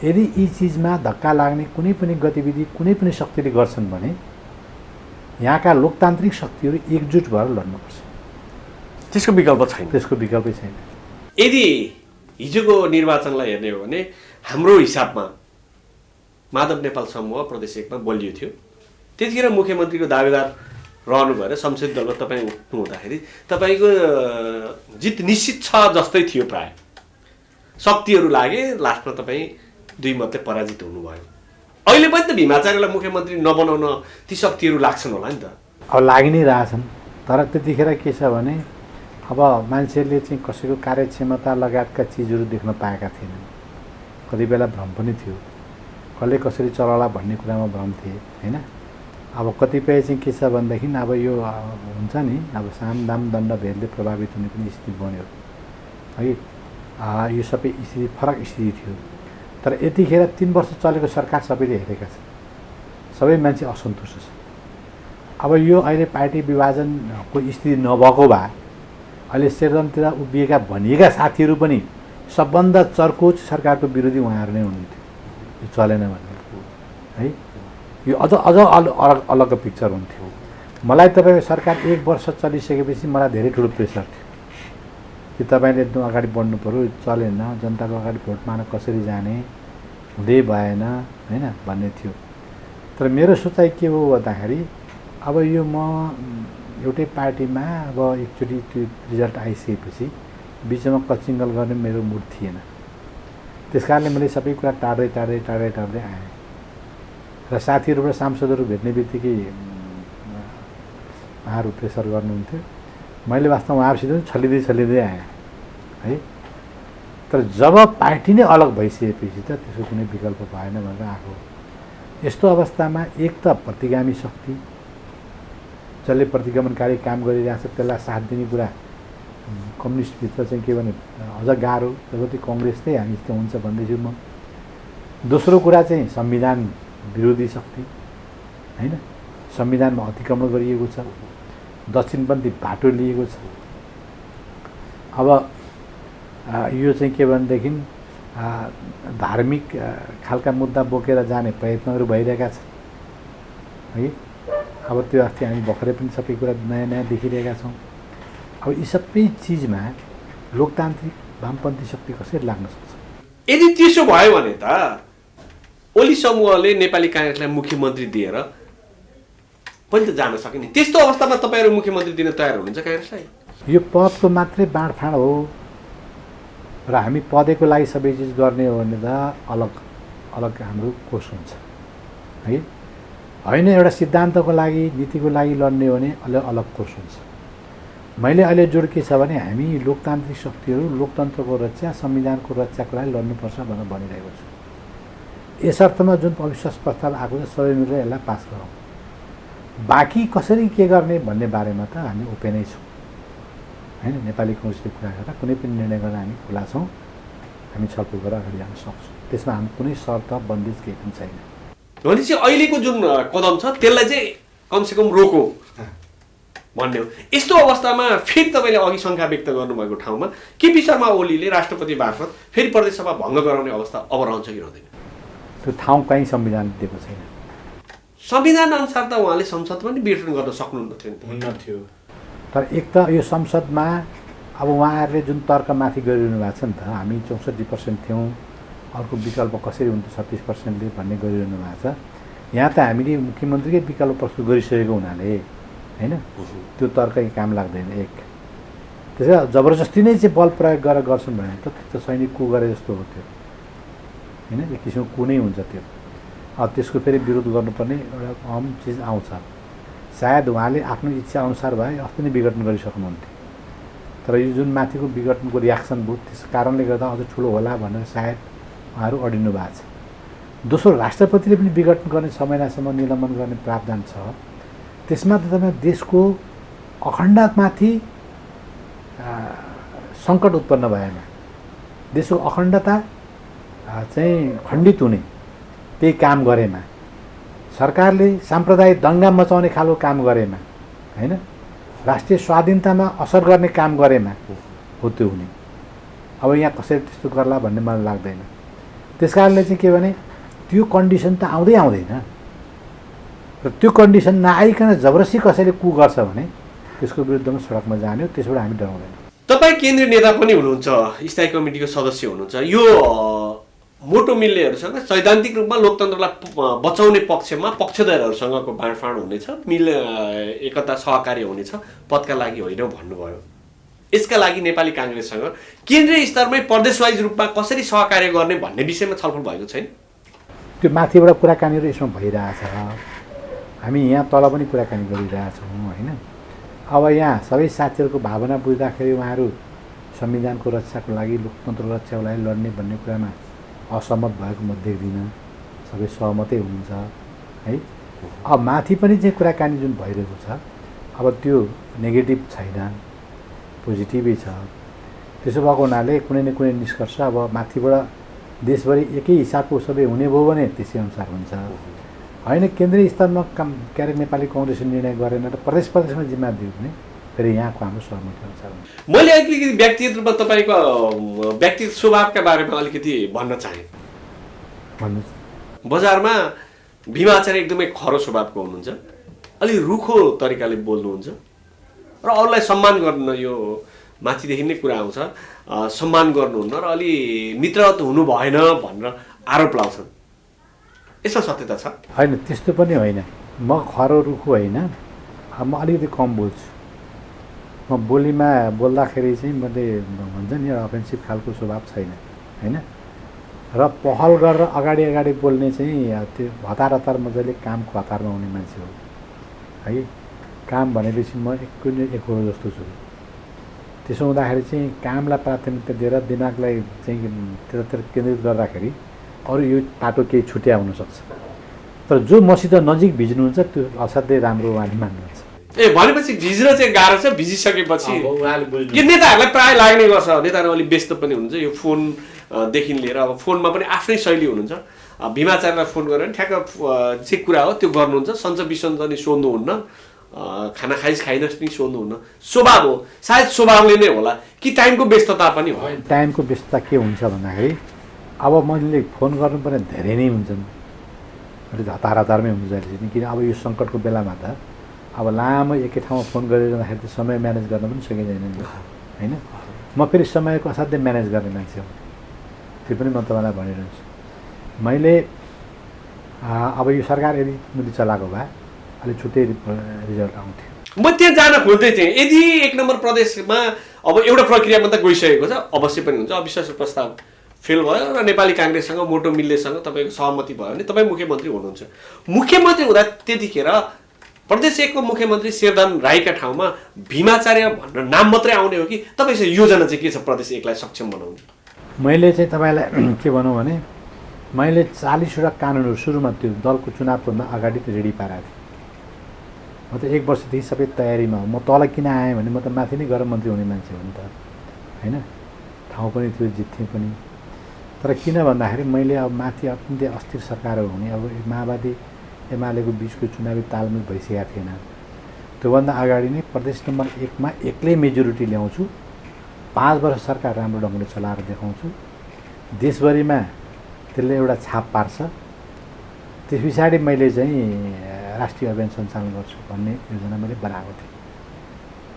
यदि यी चिजमा धक्का लाग्ने कुनै पनि गतिविधि कुनै पनि शक्तिले गर्छन् भने यहाँका लोकतान्त्रिक शक्तिहरू एकजुट भएर लड्नुपर्छ। त्यसको विकल्प छैन। त्यसको विकल्पै छैन। यदि हिजोको निर्वाचनलाई हेर्ने हो भने हाम्रो हिसाबमा माधव नेपाल समूह प्रदेश 1मा बलियो थियो। त्यतिखेर मुख्यमन्त्रीको दावेदार रहनु भएर संसदीय दलमा तपाईँ उठ्नु हुँदाखेरि तपाईँको जित निश्चित छ जस्तै थियो। प्राय शक्तिहरू लागे, लास्टमा तपाईँ 2 मतले पराजित हुनुभयो। अहिले पनि त भीमाचार्यलाई मुख्यमन्त्री नबनाउन ती शक्तिहरू लाग्छन् होला नि त। अब लागि नै रहेछन्, तर त्यतिखेर के छ भने अब मान्छेहरूले चाहिँ कसैको कार्यक्षमता लगायतका चिजहरू देख्न पाएका थिएनन्। कति बेला भ्रम पनि थियो, कसले कसरी चलाउला भन्ने कुरामा भ्रम थिए होइन। अब कतिपय चाहिँ के छ भनेदेखि अब यो हुन्छ नि, अब साम दाम दण्ड भेदले प्रभावित हुने पनि स्थिति बन्यो है। यो सबै स्थिति फरक स्थिति थियो, तर यतिखेर 3 वर्ष चलेको सरकार सबैले हेरेका छन्, सबै मान्छे असन्तुष्ट छ। अब यो अहिले पार्टी विभाजनको स्थिति नभएको भए अहिले सेरदनतिर उभिएका भनिएका साथीहरू पनि सबभन्दा चर्कोच सरकारको विरोधी उहाँहरू नै हुनुहुन्थ्यो। यो चलेन भने है, यो अझ अलग पिक्चर हुन्थ्यो। मलाई तपाईँको सरकार 1 वर्ष चलिसकेपछि मलाई धेरै ठुलो प्रेसर थियो कि तपाईँले एकदम अगाडि बढ्नु पऱ्यो, चलेन, जनताको अगाडि भोट माग्न कसरी जाने, हुँदै भएन होइन भन्ने थियो। तर मेरो सोचाइ के हो भन्दाखेरि अब यो म एउटै पार्टीमा अब एकचोटि त्यो रिजल्ट आइसकेपछि बिचमा कचिङ्गल गर्ने मेरो मुड थिएन। त्यस कारणले मैले सबै कुरा टाढ्दै आएँ र साथीहरूबाट सांसदहरू भेट्ने बित्तिकै उहाँहरू प्रेसर गर्नुहुन्थ्यो। मैले वास्तवमा उहाँहरूसित छलिँदै आएँ है। तर जब पार्टी नै अलग भइसकेपछि त त्यसको कुनै विकल्प भएन भनेर आएको। यस्तो अवस्थामा एक त प्रतिगामी शक्ति जसले प्रतिगमनकारी काम गरिरहेछ त्यसलाई साथ दिने कुरा कम्युनिस्टभित्र चाहिँ के भने अझ गाह्रो, जब त्यो कङ्ग्रेस चाहिँ हामी जस्तो हुन्छ भन्दैछु म। दोस्रो कुरा चाहिँ संविधान विरोधी शक्ति होइन, संविधानमा अतिक्रमण गरिएको छ, दक्षिणपन्थी बाटो लिएको छ। अब यो चाहिँ के भनेदेखि धार्मिक खालका मुद्दा बोकेर जाने प्रयत्नहरू भइरहेका छन् है। अब त्यो अस्ति हामी भर्खरै पनि सबै कुरा नयाँ नयाँ देखिरहेका छौँ। अब यी सबै चिजमा लोकतान्त्रिक वामपन्थी शक्ति कसरी लाग्न सक्छ? यदि त्यसो भयो भने त ओली समूहले नेपाली काङ्ग्रेसलाई मुख्यमन्त्री दिएर पनि त जान सकिने। त्यस्तो अवस्थामा तपाईँहरू मुख्यमन्त्री दिन तयार हुनुहुन्छ काङ्ग्रेसलाई? यो पदको मात्रै बाँडफाँड हो र हामी पदको लागि सबै चिज गर्ने हो भने त अलग अलग हाम्रो कोष हुन्छ है। होइन, एउटा सिद्धान्तको लागि नीतिको लागि लड्ने हो भने अलग कोष हुन्छ। मैले अहिले जोड के छ भने हामी लोकतान्त्रिक शक्तिहरू लोकतन्त्रको रक्षा, संविधानको रक्षाको लागि लड्नुपर्छ भनेर भनिरहेको छु। यस अर्थमा जुन अविश्वास प्रस्ताव आएको छ सबै मिलेर यसलाई पास गरौँ। बाँकी कसरी के गर्ने भन्ने बारेमा त हामी ओपेनै छौँ होइन। नेपाली काङ्ग्रेसले कुरा गरेर कुनै पनि निर्णय गर्न हामी खुला छौँ। हामी छलफल गरेर अगाडि जान सक्छौँ। त्यसमा हाम्रो कुनै शर्त बन्देज केही पनि छैन। भनेपछि अहिलेको जुन कदम छ त्यसलाई चाहिँ कमसेकम रोको भन्ने हो। यस्तो अवस्थामा फेरि तपाईँले अघि शङ्का व्यक्त गर्नुभएको ठाउँमा केपी शर्मा ओलीले राष्ट्रपति मार्फत फेरि प्रदेश सभा भङ्ग गराउने अवस्था अब रहन्छ कि रहँदैन? त्यो ठाउँ कहीँ संविधान दिएको छैन। संविधान अनुसार त उहाँले संसद पनि विघटन गर्न सक्नुहुन्न थियो। तर एक त यो संसदमा अब उहाँहरूले जुन तर्कमाथि गरिरहनु भएको छ नि त, हामी 64% थियौँ, अर्को विकल्प कसरी हुन्छ 36%ले भन्ने गरिरहनु भएको छ। यहाँ त हामीले मुख्यमन्त्रीकै विकल्प प्रस्तुत गरिसकेको हुनाले होइन, त्यो तर्कै काम लाग्दैन। एक त्यसै जबरजस्ती नै चाहिँ बल प्रयोग गरेर गर्छन् भने त सैनिक कु गरे जस्तो हो त्यो होइन। एक किसिमको कु नै हुन्छ त्यो। त्यसको फेरि विरोध गर्नुपर्ने एउटा अहम चिज आउँछ। सायद उहाँले आफ्नो इच्छा अनुसार भए अस्ति नै विघटन गरिसक्नुहुन्थ्यो। तर यो जुन माथिको विघटनको रियाक्सन भयो त्यस कारणले गर्दा अझ ठुलो होला भनेर सायद उहाँहरू अडिनु भएको छ। दोस्रो, राष्ट्रपतिले पनि विघटन गर्ने समयसम्म निलम्बन गर्ने प्रावधान छ। त्यसमा त तपाईँ देशको अखण्डतामाथि सङ्कट उत्पन्न भएन, देशको अखण्डता चाहिँ खण्डित हुने त्यही काम गरेमा, सरकारले साम्प्रदायिक दङ्गा मचाउने खालको काम गरेमा होइन, राष्ट्रिय स्वाधीनतामा असर गर्ने काम गरेमा हो त्यो हुने। अब यहाँ कसरी त्यस्तो गर्ला भन्ने मलाई लाग्दैन। त्यस कारणले चाहिँ के भने त्यो कन्डिसन त आउँदै आउँदैन र त्यो कन्डिसन नआइकन जबरजस्ती कसैले कु गर्छ भने त्यसको विरुद्धमा सडकमा जाने हो। त्यसबाट हामी डराउँदैन। तपाईँ केन्द्रीय नेता पनि हुनुहुन्छ, स्थायी कमिटीको सदस्य हुनुहुन्छ। यो मोटो मिल्नेहरूसँग सैद्धान्तिक रूपमा लोकतन्त्रलाई बचाउने पक्षमा पक्षधरहरूसँगको बाँडफाँड हुनेछ, एकता सहकार्य हुनेछ, पदका लागि होइन भन्नुभयो। यसका लागि नेपाली काङ्ग्रेससँग केन्द्रीय स्तरमै प्रदेशवाइज रूपमा कसरी सहकार्य गर्ने भन्ने विषयमा छलफल भएको छैन? त्यो माथिबाट कुराकानीहरू यसमा भइरहेछ। हामी यहाँ तल पनि कुराकानी गरिरहेछौँ होइन। अब यहाँ सबै साथीहरूको भावना बुझ्दाखेरि उहाँहरू संविधानको रक्षाको लागि, लोकतन्त्रको रक्षाको लागि लड्ने भन्ने कुरामा असहमत भएको म देख्दिनँ। सबै सहमतै हुनुहुन्छ है। अब माथि पनि चाहिँ कुराकानी जुन भइरहेको छ अब त्यो नेगेटिभ छैन, पोजिटिभै छ। त्यसो भएको हुनाले कुनै न कुनै निष्कर्ष अब माथिबाट देशभरि एकै हिसाबको सबै हुने भयो भने त्यसै अनुसार हुन्छ होइन। केन्द्रीय स्तरमा के अरे नेपाली काङ्ग्रेसले निर्णय गरेन र प्रदेशमा जिम्मा दियो भने फेरि यहाँको हाम्रो सहमति अनुसार हुन्छ। मैले अलिकति व्यक्तिगत रूपमा तपाईँको व्यक्तिगत स्वभावका बारेमा अलिकति भन्न चाहेँ। भन्नुहोस्। बजारमा भीमा आचार्य एकदमै खरो स्वभावको हुनुहुन्छ, अलि रुखो तरिकाले बोल्नुहुन्छ र अरूलाई सम्मान गर्न, यो माथिदेखि नै कुरा आउँछ, सम्मान गर्नुहुन्न र अलि मित्रवत हुनु भएन भनेर आरोप लाउँछन्। यसमा सत्यता छ? होइन, त्यस्तो पनि होइन। म खरो रुखो होइन, म अलिकति कम बोल्छु। म बोल्दाखेरि चाहिँ मैले भन्छ नि अफेन्सिभ खालको स्वभाव छैन होइन। र पहल गरेर अगाडि बोल्ने चाहिँ त्यो हतार मजाले कामको हतारमा हुने मान्छे हो है। काम भनेपछि म एक हो जस्तो छु। त्यसो हुँदाखेरि चाहिँ कामलाई प्राथमिकता दिएर दिमागलाई चाहिँ त्यतातिर केन्द्रित गर्दाखेरि अरू यो पाटो केही छुट्या हुनसक्छ। तर जो मसित नजिक भिज्नुहुन्छ त्यो असाध्यै राम्रो उहाँले मान्नुहुन्छ। भनेपछि भिज्न चाहिँ गाह्रो छ। भिजिसकेपछि यो नेताहरूलाई प्रायः लाग्ने गर्छ, नेताहरू अलिक व्यस्त पनि हुन्छ, यो फोन देखि लिएर अब फोनमा पनि आफ्नै शैली हुनुहुन्छ। भीमाचार्यलाई फोन गरेर ठ्याक्क जे कुरा हो त्यो गर्नुहुन्छ, सञ्च बिसञ्च नि सोध्नुहुन्न, खाना खाइस खाइनस् नि सोध्नुहुन्न। स्वभाव हो, सायद स्वभावले नै होला कि टाइमको व्यस्तता पनि हो। टाइमको व्यस्तता के हुन्छ भन्दाखेरि अब मैले फोन गर्नुपर्ने धेरै नै हुन्छन्, अलिक हतारमै हुन्छ अहिले, किन अब यो सङ्कटको बेलामा त अब लामो एकै ठाउँमा फोन गरिरहँदाखेरि त समय म्यानेज गर्न पनि सकिँदैन नि होइन। म फेरि समयको असाध्यै म्यानेज गर्ने मान्छे हो, त्यो पनि म तपाईँलाई भनिरहन्छु। मैले अब यो सरकार यदि मैले चलाएको भए अलिक छुट्टै रिजल्ट आउँथ्यो। म त्यहाँ जान खोज्दै थिएँ। यदि 1 नम्बर प्रदेशमा अब एउटा प्रक्रियामा त गइसकेको छ, अवश्य पनि हुन्छ, अविश्वास प्रस्ताव फेल भयो र नेपाली काङ्ग्रेससँग मोटो मिल्नेसँग तपाईँको सहमति भयो भने तपाईँ मुख्यमन्त्री हुनुहुन्छ। मुख्यमन्त्री हुँदा त्यतिखेर प्रदेश 1 को मुख्यमन्त्री शेरधन राईका ठाउँमा भीमाचार्य भनेर नाम मात्रै आउने हो कि तपाईँको योजना चाहिँ के छ प्रदेश 1 लाई सक्षम बनाउने? मैले चाहिँ तपाईँलाई के भनौँ भने मैले 40वटा कानुनहरू सुरुमा त्यो दलको चुनावभन्दा अगाडि त रेडी पारेको थिएँ। म त 1 वर्षदेखि सबै तयारीमा हो। म तल किन आएँ भने म त माथि नै गएर मन्त्री हुने मान्छे हो नि त होइन। ठाउँ पनि थियो, जित्थेँ पनि। तर किन भन्दाखेरि मैले अब माथि अत्यन्तै अस्थिर सरकार हुने, अब माओवादी एमालेको बिचको चुनावी तालमेल भइसकेको थिएन। त्योभन्दा अगाडि नै प्रदेश नम्बर 1 मा एक्लै मेजोरिटी ल्याउँछु, 5 वर्ष सरकार राम्रो ढङ्गले चलाएर देखाउँछु, देशभरिमा त्यसले एउटा छाप पार्छ, त्यस पछाडि मैले चाहिँ राष्ट्रिय अभियान सञ्चालन गर्छु भन्ने योजना मैले बनाएको थिएँ।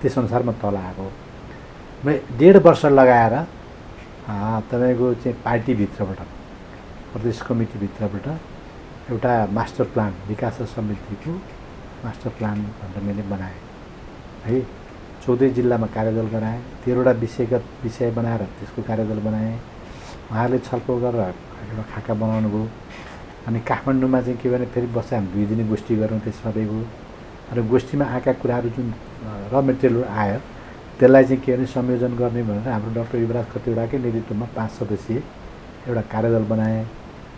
त्यसअनुसार म तल आएको। मैले 1.5 वर्ष लगाएर तपाईँको चाहिँ पार्टीभित्रबाट, प्रदेश कमिटीभित्रबाट एउटा मास्टर प्लान, विकास समितिको मास्टर प्लान भनेर मैले बनाएँ है। 14 जिल्लामा कार्यदल बनाएँ, 13वटा विषयगत विषय बनाएर त्यसको कार्यदल बनाएँ। उहाँहरूले छलफल गरेर एउटा खाका बनाउनु भयो। अनि काठमाडौँमा चाहिँ के भने फेरि बस्दा हामी 2 दिने गोष्ठी गरौँ त्यसमा दिएको। र गोष्ठीमा आएका कुराहरू जुन र मेटेरियल आयो त्यसलाई चाहिँ के भने संयोजन गर्ने भनेर हाम्रो डाक्टर युवराज खतिवडाकै नेतृत्वमा 5 सदस्यीय एउटा कार्यदल बनाएँ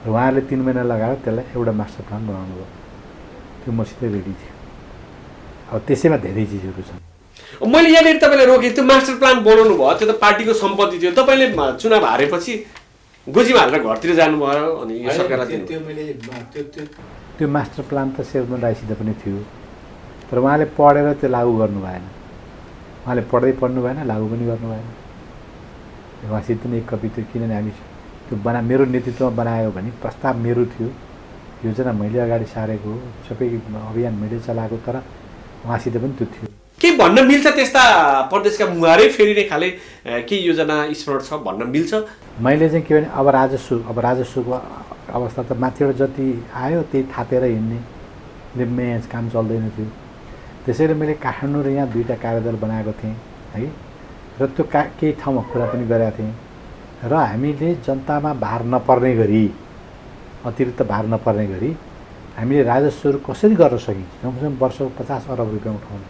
र उहाँहरूले 3 महिना लगाएर त्यसलाई एउटा मास्टर प्लान बनाउनु भयो। त्यो मसित रेडी थियो। अब त्यसैमा धेरै चिजहरू छन्। मैले यहाँनिर तपाईँलाई रोकेँ, त्यो मास्टर प्लान बनाउनु भयो, त्यो त पार्टीको सम्पत्ति थियो। तपाईँले चुनाव हारेपछि गोजीमा हालेर घरतिर जानुभयो अनि यो सरकारलाई त्यो मास्टर प्लान त शेरधन राईसित पनि थियो, तर उहाँले पढेर त्यो लागू गर्नु भएन। उहाँले पढ्नु भएन, लागू पनि गर्नु भएन। उहाँसित पनि एक कपी थियो, किनभने हामी त्यो मेरो नेतृत्वमा बनायो भने प्रस्ताव मेरो थियो, योजना मैले अगाडि सारेको, सबै अभियान मैले चलाएको, तर उहाँसित पनि त्यो थियो। के भन्न मिल्छ त्यस्ता प्रदेशका मुहारै फेरिने खाले के योजना स्मरण छ भन्न मिल्छ? मैले चाहिँ के भने अब राजस्वको अवस्था त माथिबाट जति आयो त्यही थापेर हिँड्ने मेच काम चल्दैन थियो। त्यसैले मैले काठमाडौँ र यहाँ 2टा कार्यदल बनाएको थिएँ है। र त्यो केही ठाउँमा कुरा पनि गरेका थिएँ र हामीले जनतामा भार नपर्ने गरी, अतिरिक्त भार नपर्ने गरी हामीले राजस्वहरू कसरी गर्न सकिन्छ, कमसेकम वर्षको 50 अरब रुपियाँ उठाउने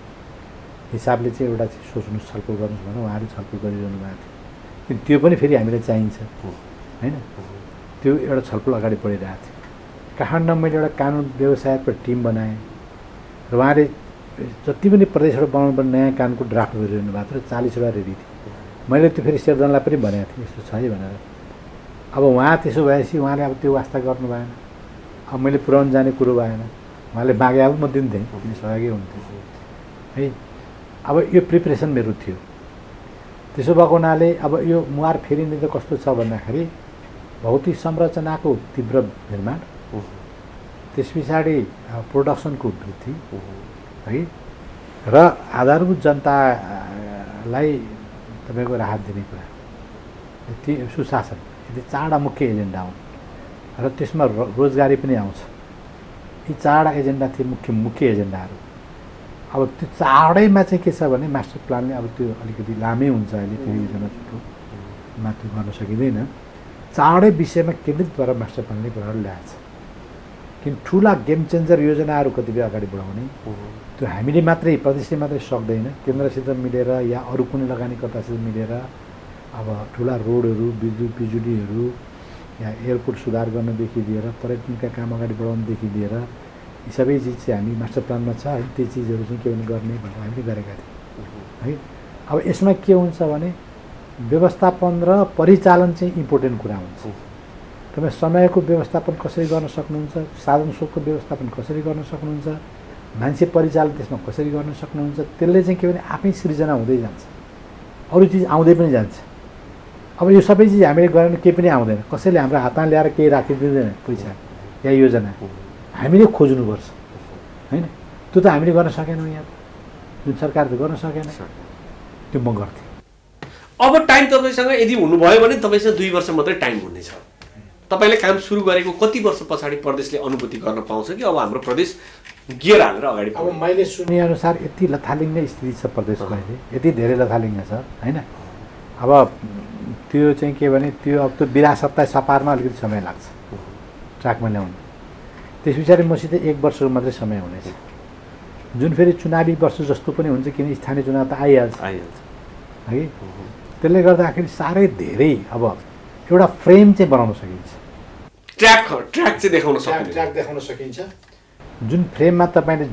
हिसाबले चाहिँ एउटा सोच्नु, छलफल गर्नुहोस् भनेर उहाँहरू छलफल गरिरहनु भएको थियो। त्यो पनि फेरि हामीलाई चाहिन्छ होइन। त्यो एउटा छलफल अगाडि बढिरहेको थियो। काठमाडौँमा मैले एउटा कानुन व्यवसायको टिम बनाएँ र उहाँले जति पनि प्रदेशबाट बनाउनु पर्ने नयाँ कानुनको ड्राफ्ट गरिरहनु भएको थियो, 40वटा रेडी थियो। मैले त्यो फेरि शेरधनलाई पनि भनेको थिएँ यस्तो छ है भनेर। अब उहाँ त्यसो भएपछि उहाँले अब त्यो वास्ता गर्नु भएन। अब मैले पुऱ्याउनु जाने कुरो भएन, उहाँले मागे अब म दिन्थेँ, किन सहयोगी हुन्थ्यो है। अब यो प्रिपरेसन मेरो थियो। त्यसो भएको हुनाले अब यो मुहार फेरिने त कस्तो छ भन्दाखेरि भौतिक संरचनाको तीव्र निर्माण, त्यस पछाडि प्रोडक्सनको वृद्धि है र आधारभूत जनतालाई तपाईँको राहत दिने कुरा, ती सुशासन, यदि 4वटा मुख्य एजेन्डा हुन् र त्यसमा रोजगारी पनि आउँछ। यी 4वटा एजेन्डा थिए मुख्य एजेन्डाहरू। अब त्यो 4वटैमा चाहिँ के छ भने मास्टर प्लानले अब त्यो अलिकति लामै हुन्छ, अहिले त्यो योजना छुट्टो माथि गर्न सकिँदैन। 4वटै विषयमा केन्द्रित भएर मास्टर प्लानले कुराहरू ल्याएको छ। किन ठुला गेम चेन्जर योजनाहरू कतिपय अगाडि बढाउने त्यो हामीले मात्रै, प्रदेशले मात्रै सक्दैन, केन्द्रसित मिलेर या अरू कुनै लगानीकर्तासित मिलेर अब ठुला रोडहरू, विद्युत बिजुलीहरू या एयरपोर्ट सुधार गर्नदेखि लिएर पर्यटनका काम अगाडि बढाउनदेखि लिएर यी सबै चिज चाहिँ हामी मास्टर प्लानमा छ है। त्यो चिजहरू चाहिँ के गर्ने भनेर हामीले गरेका थियौँ है। अब यसमा के हुन्छ भने व्यवस्थापन र परिचालन चाहिँ इम्पोर्टेन्ट कुरा हुन्छ। तपाईँ समयको व्यवस्थापन कसरी गर्न सक्नुहुन्छ, साधन स्रोतको व्यवस्थापन कसरी गर्न सक्नुहुन्छ, मान्छे परिचालन त्यसमा कसरी गर्न सक्नुहुन्छ, त्यसले चाहिँ के भने आफै सृजना हुँदै जान्छ, अरू चिज आउँदै पनि जान्छ। अब यो सबै चिज हामीले गरेर केही पनि आउँदैन, कसैले हाम्रो हातमा ल्याएर केही राखिदिँदैन पैसा या योजना, हामीले खोज्नुपर्छ होइन। त्यो त हामीले गर्न सकेनौँ, यहाँ जुन सरकारले गर्न सकेन त्यो म गर्थेँ। अब टाइम तपाईँसँग यदि हुनुभयो भने तपाईँसँग 2 वर्ष मात्रै टाइम हुनेछ। तपाईँले काम सुरु गरेको कति वर्ष पछाडि प्रदेशले अनुभूति गर्न पाउँछ कि अब हाम्रो प्रदेश गियर हालेर अगाडि अब मैले सुनेअनुसार यति लथालिङ्ग स्थिति छ प्रदेशको अहिले, यति धेरै लथालिङ्ग छ होइन। अब त्यो चाहिँ के भने त्यो अब त्यो विरासतलाई सपार्न अलिकति समय लाग्छ, ट्र्याकमा ल्याउनु। त्यस पछाडि मसित 1 वर्षको मात्रै समय हुनेछ, जुन फेरि चुनावी वर्ष जस्तो पनि हुन्छ, किन स्थानीय चुनाव त आइहाल्छ है। त्यसले गर्दाखेरि साह्रै धेरै अब एउटा फ्रेम चाहिँ बनाउन सकिन्छ, ट्र्याक चाहिँ देखाउन सकिन्छ, ट्र्याक देखाउन सकिन्छ, जुन फ्रेममा तपाईँले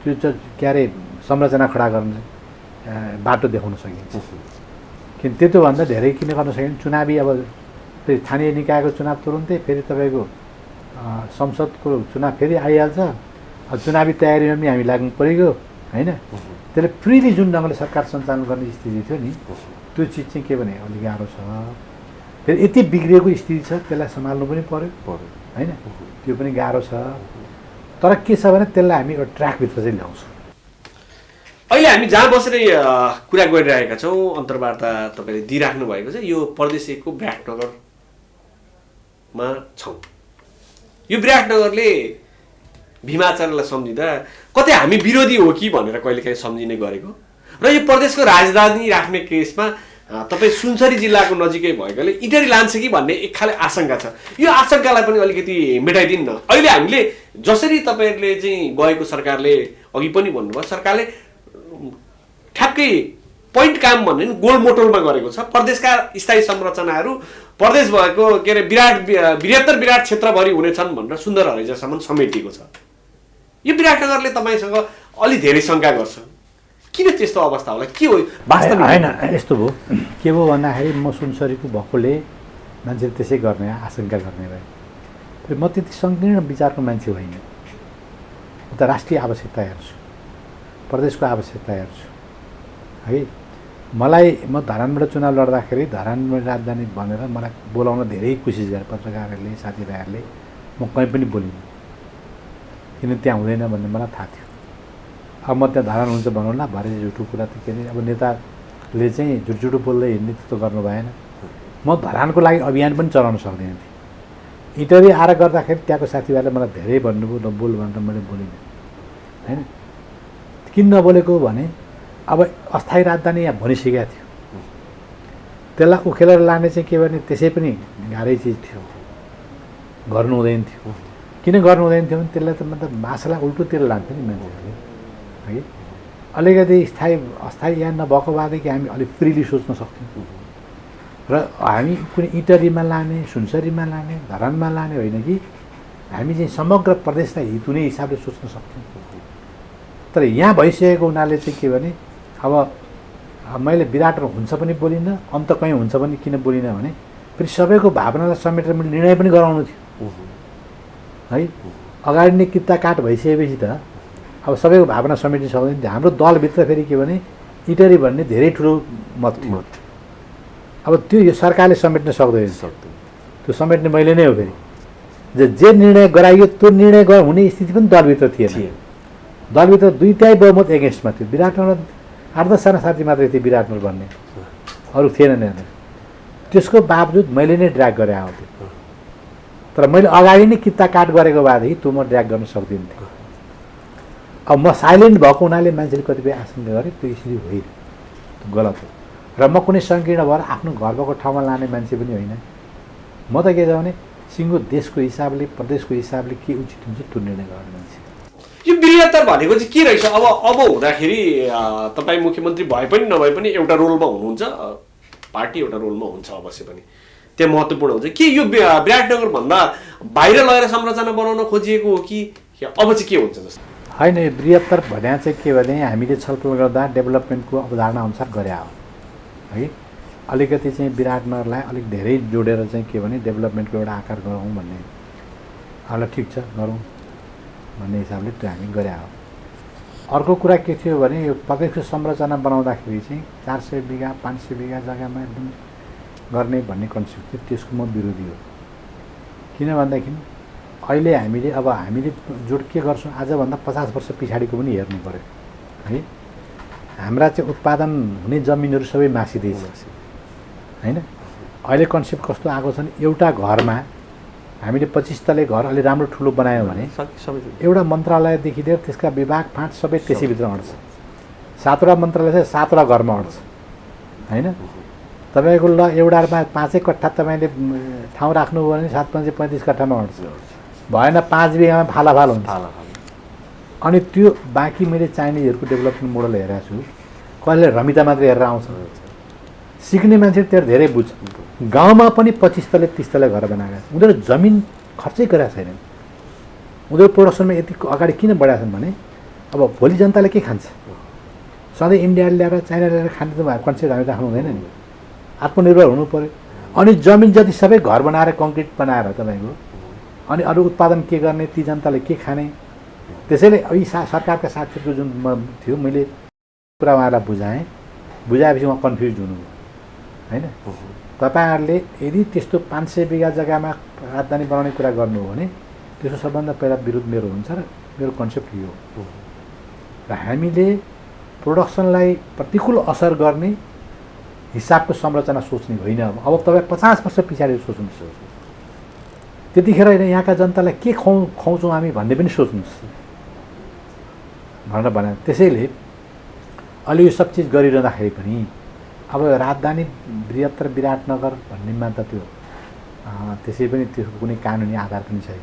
त्यो के अरे संरचना खडा गर्न बाटो देखाउन सकिन्छ। किन त्योभन्दा धेरै किन गर्न सकिन्छ, चुनावी अब फेरि स्थानीय निकायको चुनाव तुरुन्तै फेरि तपाईँको संसदको चुनाव फेरि आइहाल्छ। अब चुनावी तयारीमा पनि हामी लाग्नु परेको होइन। त्यसले फ्रिली जुन ढङ्गले सरकार सञ्चालन गर्ने स्थिति थियो नि, त्यो चिज चाहिँ के भने अलिक गाह्रो छ। फेरि यति बिग्रिएको स्थिति छ, त्यसलाई सम्हाल्नु पनि पर्यो होइन, त्यो पनि गाह्रो छ। तर के छ भने त्यसलाई हामी एउटा ट्र्याकभित्र चाहिँ ल्याउँछौँ। अहिले हामी जहाँ बसेर कुरा गरिरहेका छौँ, अन्तर्वार्ता तपाईँले दिइराख्नु भएको छ, यो प्रदेश 1 को विराटनगरमा छौँ। यो विराटनगरले भीमाचार्यलाई सम्झिँदा कतै हामी विरोधी हो कि भनेर कहिलेकाहीँ सम्झिने गरेको र यो प्रदेशको राजधानी राख्ने केसमा तपाईँ सुनसरी जिल्लाको नजिकै भएकोले इटरी लान्छ कि भन्ने एक खाले आशंका छ। यो आशंकालाई पनि अलिकति मेटाइदिनु न। अहिले हामीले जसरी तपाईँहरूले चाहिँ गएको सरकारले अघि पनि भन्नुभयो, सरकारले ठ्याक्कै पोइन्ट काम भन्ने गोलमोटोलमा गरेको छ। प्रदेशका स्थायी संरचनाहरू प्रदेश भएको के अरे बृहत्तर विराट क्षेत्रभरि हुनेछन् भनेर सुन्दर हरिजासम्म समेटिएको छ। यो विराटनगरले तपाईँसँग अलि धेरै शङ्का गर्छ, किन त्यस्तो अवस्था होला, के हो वास्तवमा? होइन, यस्तो भयो के भयो भन्दाखेरि म सुनसरीको भएकोले मान्छेले त्यसै गर्ने आशंका गर्ने भए। फेरि म त्यति सङ्कीर्ण विचारको मान्छे होइन, म त राष्ट्रिय आवश्यकता हेर्छु, प्रदेशको आवश्यकता हेर्छु है। म धरानबाट चुनाव लड्दाखेरि धरानबाट राजधानी भनेर मलाई बोलाउन धेरै कोसिस गरे पत्रकारहरूले, साथीभाइहरूले। म कहीँ पनि बोलिनँ, किन त्यहाँ हुँदैन भन्ने मलाई थाहा थियो। अब म त्यहाँ धरान हुन्छ भनौँला, भरे झुटो कुरा त के अरे, अब नेताले चाहिँ झुटझुटो बोल्दै हिँड्ने त्यस्तो गर्नु भएन। म धरानको लागि अभियान पनि चलाउन सक्दिनँ थिएँ। इटरी आएर गर्दाखेरि त्यहाँको साथीभाइले मलाई धेरै भन्नुभयो नबोल भनेर, मैले बोलिनँ होइन। किन नबोलेको भने अब अस्थायी राजधानी यहाँ भनिसकेका थियो, त्यसलाई उखेलेर लाने चाहिँ के भने त्यसै पनि गाह्रै चिज थियो, गर्नु हुँदैन थियो। किन गर्नु हुँदैन थियो भने त्यसलाई त मतलब मासुलाई उल्टोतिर लान्थ्यो नि मान्छेहरूले है। अलिकति अस्थायी यहाँ नभएको बादै कि हामी अलिक फ्रिली सोच्न सक्थ्यौँ र हामी कुनै इटरीमा लाने, सुनसरीमा लाने, धरानमा लाने होइन कि हामी चाहिँ समग्र प्रदेशलाई हित हुने हिसाबले सोच्न सक्थ्यौँ। तर यहाँ भइसकेको हुनाले चाहिँ के भने अब मैले विराट हुन्छ पनि बोलिनँ, अन्त कहीँ हुन्छ पनि किन बोलिनँ भने फेरि सबैको भावनालाई समेटेर मैले निर्णय पनि गराउनु थियो है। अगाडि नै किता काट भइसकेपछि त अब सबैको भावना समेट्न सक्दैन। हाम्रो दलभित्र फेरि के भने इटरी भन्ने धेरै ठुलो मत थियो। अब त्यो यो सरकारले समेट्न सक्दैन, त्यो समेट्ने मैले नै हो। फेरि जे निर्णय गराइयो त्यो निर्णय हुने स्थिति पनि दलभित्र थिएन। दलभित्र 2/3 बहुमत एगेन्स्टमा थियो। विराटनगर 8-10 जना साथी मात्रै थियो विराटनगर भन्ने, अरू थिएन नि। त्यसको बावजुद मैले नै ड्र्याग गरेँ आउँथेँ। तर मैले अगाडि नै किता काट गरेको भएदेखि त्यो म ड्र्याग गर्न सक्दिनँ। अब म साइलेन्ट भएको हुनाले मान्छेले कतिपय आशंका गरे, त्यो स्थिति होइन, त्यो गलत हो। र म कुनै सङ्कीर्ण भएर आफ्नो घर भएको ठाउँमा लाने मान्छे पनि होइन। म त के छ भने सिङ्गो देशको हिसाबले, प्रदेशको हिसाबले के उचित हुन्छ त्यो निर्णय गर्ने मान्छे। यो बृहत्तर भनेको चाहिँ के रहेछ? अब हुँदाखेरि तपाईँ मुख्यमन्त्री भए पनि नभए पनि एउटा रोलमा हुनुहुन्छ, पार्टी एउटा रोलमा हुन्छ अवश्य पनि, त्यहाँ महत्त्वपूर्ण हुन्छ। के यो विराटनगरभन्दा बाहिर लगेर संरचना बनाउन खोजिएको हो कि अब चाहिँ के हुन्छ जस्तो? होइन, यो बृहत्तर भने चाहिँ के भने हामीले छलफल गर्दा डेभलपमेन्टको अवधारणा अनुसार गरे हो है। अलिकति चाहिँ विराटनगरलाई अलिक धेरै जोडेर चाहिँ के भने डेभलपमेन्टको एउटा आकार गरौँ भन्ने ल ठिक छ गरौँ भन्ने हिसाबले त्यो हामी गरे हो। अर्को कुरा के थियो भने यो प्रत्यक्ष संरचना बनाउँदाखेरि चाहिँ 400 बिघा 500 बिघा जग्गामा एकदम गर्ने भन्ने कन्सेप्ट थियो, त्यसको म विरोधी हो। किन भन्दाखेरि अहिले हामीले जोड के गर्छौँ, आजभन्दा 50 वर्ष पछाडिको पनि हेर्नु पऱ्यो है। हाम्रा चाहिँ उत्पादन हुने जमिनहरू सबै मासिँदैछ होइन। अहिले कन्सेप्ट कस्तो आएको छ भने एउटा घरमा हामीले 25 तले घर अलि राम्रो ठुलो बनायौँ भने एउटा मन्त्रालयदेखि लिएर त्यसका विभाग फाँट सबै त्यसैभित्र अट्छ। 7वटा मन्त्रालय चाहिँ 7वटा घरमा अट्छ होइन। तपाईँको ल एउटामा 5 कट्ठा तपाईँले ठाउँ राख्नुभयो भने 7 5 35 कट्ठामा अट्छ, भएन 5 बिघामा फालाफाल हुन्छ। अनि त्यो बाँकी मैले चाइनिजहरूको डेभलपमेन्ट मोडल हेरेको छु, कहिले रमिता मात्रै हेरेर आउँछ, सिक्ने मान्छे त्यहाँ धेरै बुझ्छ। गाउँमा पनि 25 तले 30 तले घर बनाएका उनीहरू जमिन खर्चै गरेका छैनन्। उनीहरू प्रोडक्सनमा यति अगाडि किन बढाएका छन् भने अब भोलि जनताले के खान्छ, सधैँ इन्डियाले ल्याएर चाइना ल्याएर खाने त कन्सेप्ट हामी राख्नु हुँदैन नि, आत्मनिर्भर हुनु पऱ्यो। अनि जमिन जति सबै घर बनाएर कङ्क्रिट बनाएर तपाईँको अनि अरू उत्पादन के गर्ने, ती जनताले के खाने। त्यसैले यी सरकारका साथीहरूको जुन थियो मैले कुरा उहाँलाई बुझाएपछि उहाँ कन्फ्युज हुनुभयो होइन। तपाईँहरूले यदि त्यस्तो 500 बिघा जग्गामा राजधानी बनाउने कुरा गर्नु हो भने त्यसको सबभन्दा पहिला विरोध मेरो हुन्छ र मेरो कन्सेप्ट यो हो। र हामीले प्रोडक्सनलाई प्रतिकूल असर गर्ने हिसाबको संरचना सोच्ने होइन। अब तपाईँ 50 वर्ष पछाडि सोच्नुहोस्, त्यतिखेर होइन यहाँका जनतालाई के खुवाउँछौँ हामी भन्ने पनि सोच्नुहोस् भनेर भने। त्यसैले अलि यो सब चिज गरिरहँदाखेरि पनि अब राजधानी बृहत्तर विराटनगर भन्नेमा त त्यो त्यसै पनि त्यसको कुनै कानुनी आधार पनि छैन।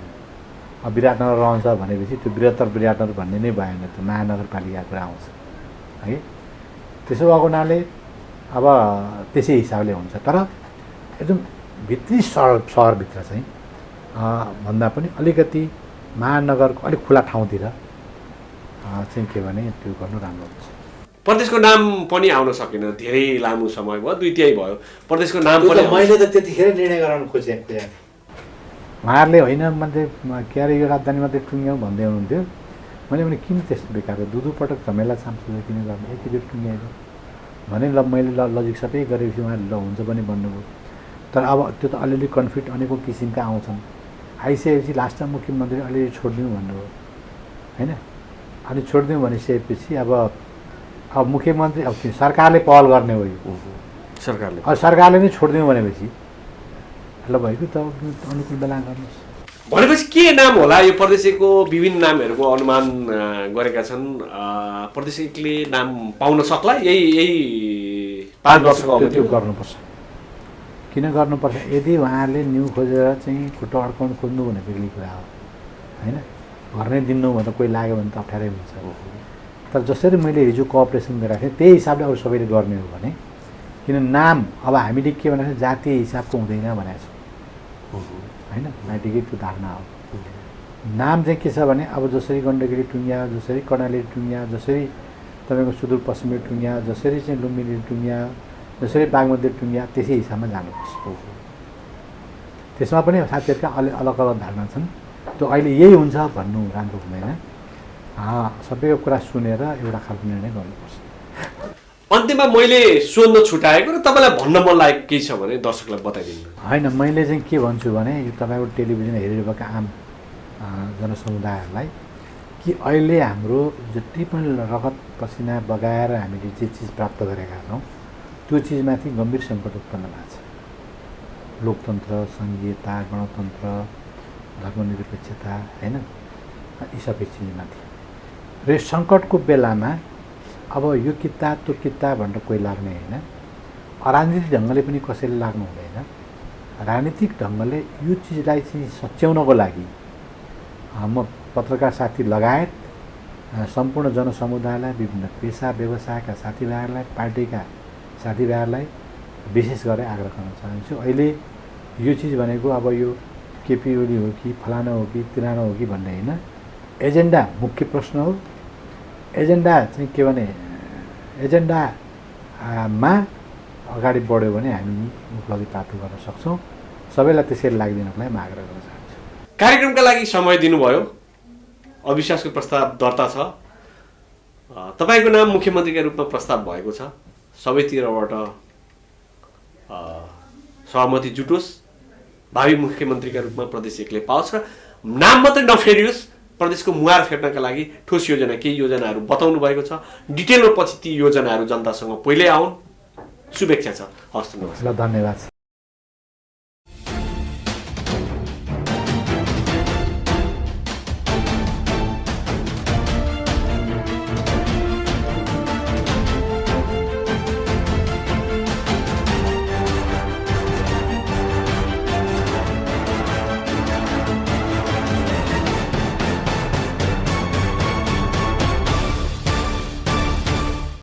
अब विराटनगर रहन्छ भनेपछि त्यो बृहत्तर विराटनगर भन्ने नै भएन, त्यो महानगरपालिकाको कुरा आउँछ है। त्यसो भएको हुनाले अब त्यसै हिसाबले हुन्छ। तर एकदम भित्री सहरभित्र चाहिँ भन्दा पनि अलिकति महानगरको अलिक खुला ठाउँतिर चाहिँ के भने त्यो गर्नु राम्रो हुन्छ। प्रदेशको नाम पनि आउन सकेन, धेरै लामो समय भयो, 2 भयो प्रदेशको नाम पनि। मैले त त्यतिखेर निर्णय गराउनु खोजेको थिएँ। उहाँहरूले होइन मात्रै के अरे यो राजधानी मात्रै टुङ्ग्याउँ भन्दै हुनुहुन्थ्यो। मैले भने किन त्यस्तो बेकार दुधु पटक झमेला चाम्सु किन गर्ने, एकैचोटि टुङ्ग्याएको भने ल मैले लजिक सबै गरेपछि उहाँले ल हुन्छ पनि भन्नुभयो। तर अब त्यो त अलिअलि कन्फ्लिक्ट अनेकौँ किसिमका आउँछन्। आइसकेपछि लास्टमा मुख्यमन्त्री अलिअलि छोडिदिउँ भन्नुभयो होइन। अनि छोडिदिउँ भनिसकेपछि अब मुख्यमन्त्री अब सरकारले पहल गर्ने हो यो सरकारले नै छोडिदिउँ भनेपछि ल भएको त अनुकूल बेला गर्नुहोस् भनेपछि के नाम होला? यो प्रदेशको विभिन्न नामहरूको अनुमान गरेका छन्। प्रदेशले नाम पाउन सक्ला यही 5 वर्षको अवधि गर्नुपर्छ। किन गर्नुपर्छ? यदि उहाँहरूले न्यू खोजेर चाहिँ खुट्टा अड्काउनु खोज्नु भने बेग्लै कुरा हो होइन। घर नै दिनु भन्दा कोही लाग्यो भने त अप्ठ्यारै हुन्छ। तर जसरी मैले हिजो कोअपरेसन गरेको थिएँ त्यही हिसाबले अरू सबैले गर्ने हो भने, किन नाम अब हामीले के भनेको जातीय हिसाबको हुँदैन भनेको छौँ होइन। माइतीकै त्यो धारणा हो। नाम चाहिँ के छ भने अब जसरी गण्डकी टुङ्ग्या, जसरी कर्णाली टुङ्ग्या, जसरी तपाईँको सुदूरपश्चिमी टुङ्ग्या, जसरी चाहिँ लुम्बिनी टुङ्ग्या, जसरी बागमती टुङ्ग्या, त्यसै हिसाबमा जानुपर्छ। त्यसमा पनि साथीहरूका अलग अलग धारणा छन्। त्यो अहिले यही हुन्छ भन्नु राम्रो हुँदैन। सबैको कुरा सुनेर एउटा खालको निर्णय गर्नुपर्छ। अन्त्यमा मैले सोध्न छुटाएको र तपाईँलाई भन्न मन लागेको केही छ भने दर्शकलाई बताइदिनु। होइन, मैले चाहिँ के भन्छु भने यो तपाईँको टेलिभिजन हेरिरहेका आम जनसमुदायहरूलाई कि अहिले हाम्रो जति पनि रगत पसिना बगाएर हामीले जे चिज प्राप्त गरेका छौँ त्यो चिजमाथि गम्भीर सङ्कट उत्पन्न भएको छ। लोकतन्त्र, सङ्घीयता, गणतन्त्र, धर्मनिरपेक्षता होइन, यी सबै चिजमाथि। र यस सङ्कटको बेलामा अब यो किता त्यो किता भनेर कोही लाग्ने होइन। अराजनीतिक ढङ्गले पनि कसैले लाग्नु हुँदैन। राजनीतिक ढङ्गले यो चिजलाई चाहिँ सच्याउनको लागि म पत्रकार साथी लगायत सम्पूर्ण जनसमुदायलाई, विभिन्न पेसा व्यवसायका साथीभाइहरूलाई, पार्टीका साथीभाइहरूलाई विशेष गरेर आग्रह गर्न चाहन्छु। अहिले यो चिज भनेको अब यो केपी ओली हो कि फलाना हो कि तिराना हो कि भन्ने होइन। एजेन्डा मुख्य प्रश्न हो। एजेन्डा चाहिँ के भने एजेन्डामा अगाडि बढ्यो भने हामी उपलब्धि प्राप्त गर्न सक्छौँ। सबैलाई त्यसरी लागिदिनको लागि म आग्रह गर्न चाहन्छु। कार्यक्रमका लागि समय दिनुभयो। अविश्वासको प्रस्ताव दर्ता छ। तपाईँको नाम मुख्यमन्त्रीका रूपमा प्रस्ताव भएको छ। सबैतिरबाट सहमति जुटोस्, भावी मुख्यमन्त्रीका रूपमा प्रदेश एकले पाओस् र नाम मात्रै नफेरियोस्। प्रदेशको मुहार फेर्नका लागि ठोस योजना, केही योजनाहरू बताउनु भएको छ। डिटेलमा पछि ती योजनाहरू जनतासँग पहिले आउन्। शुभेच्छा छ। हस्त। ल, धन्यवाद।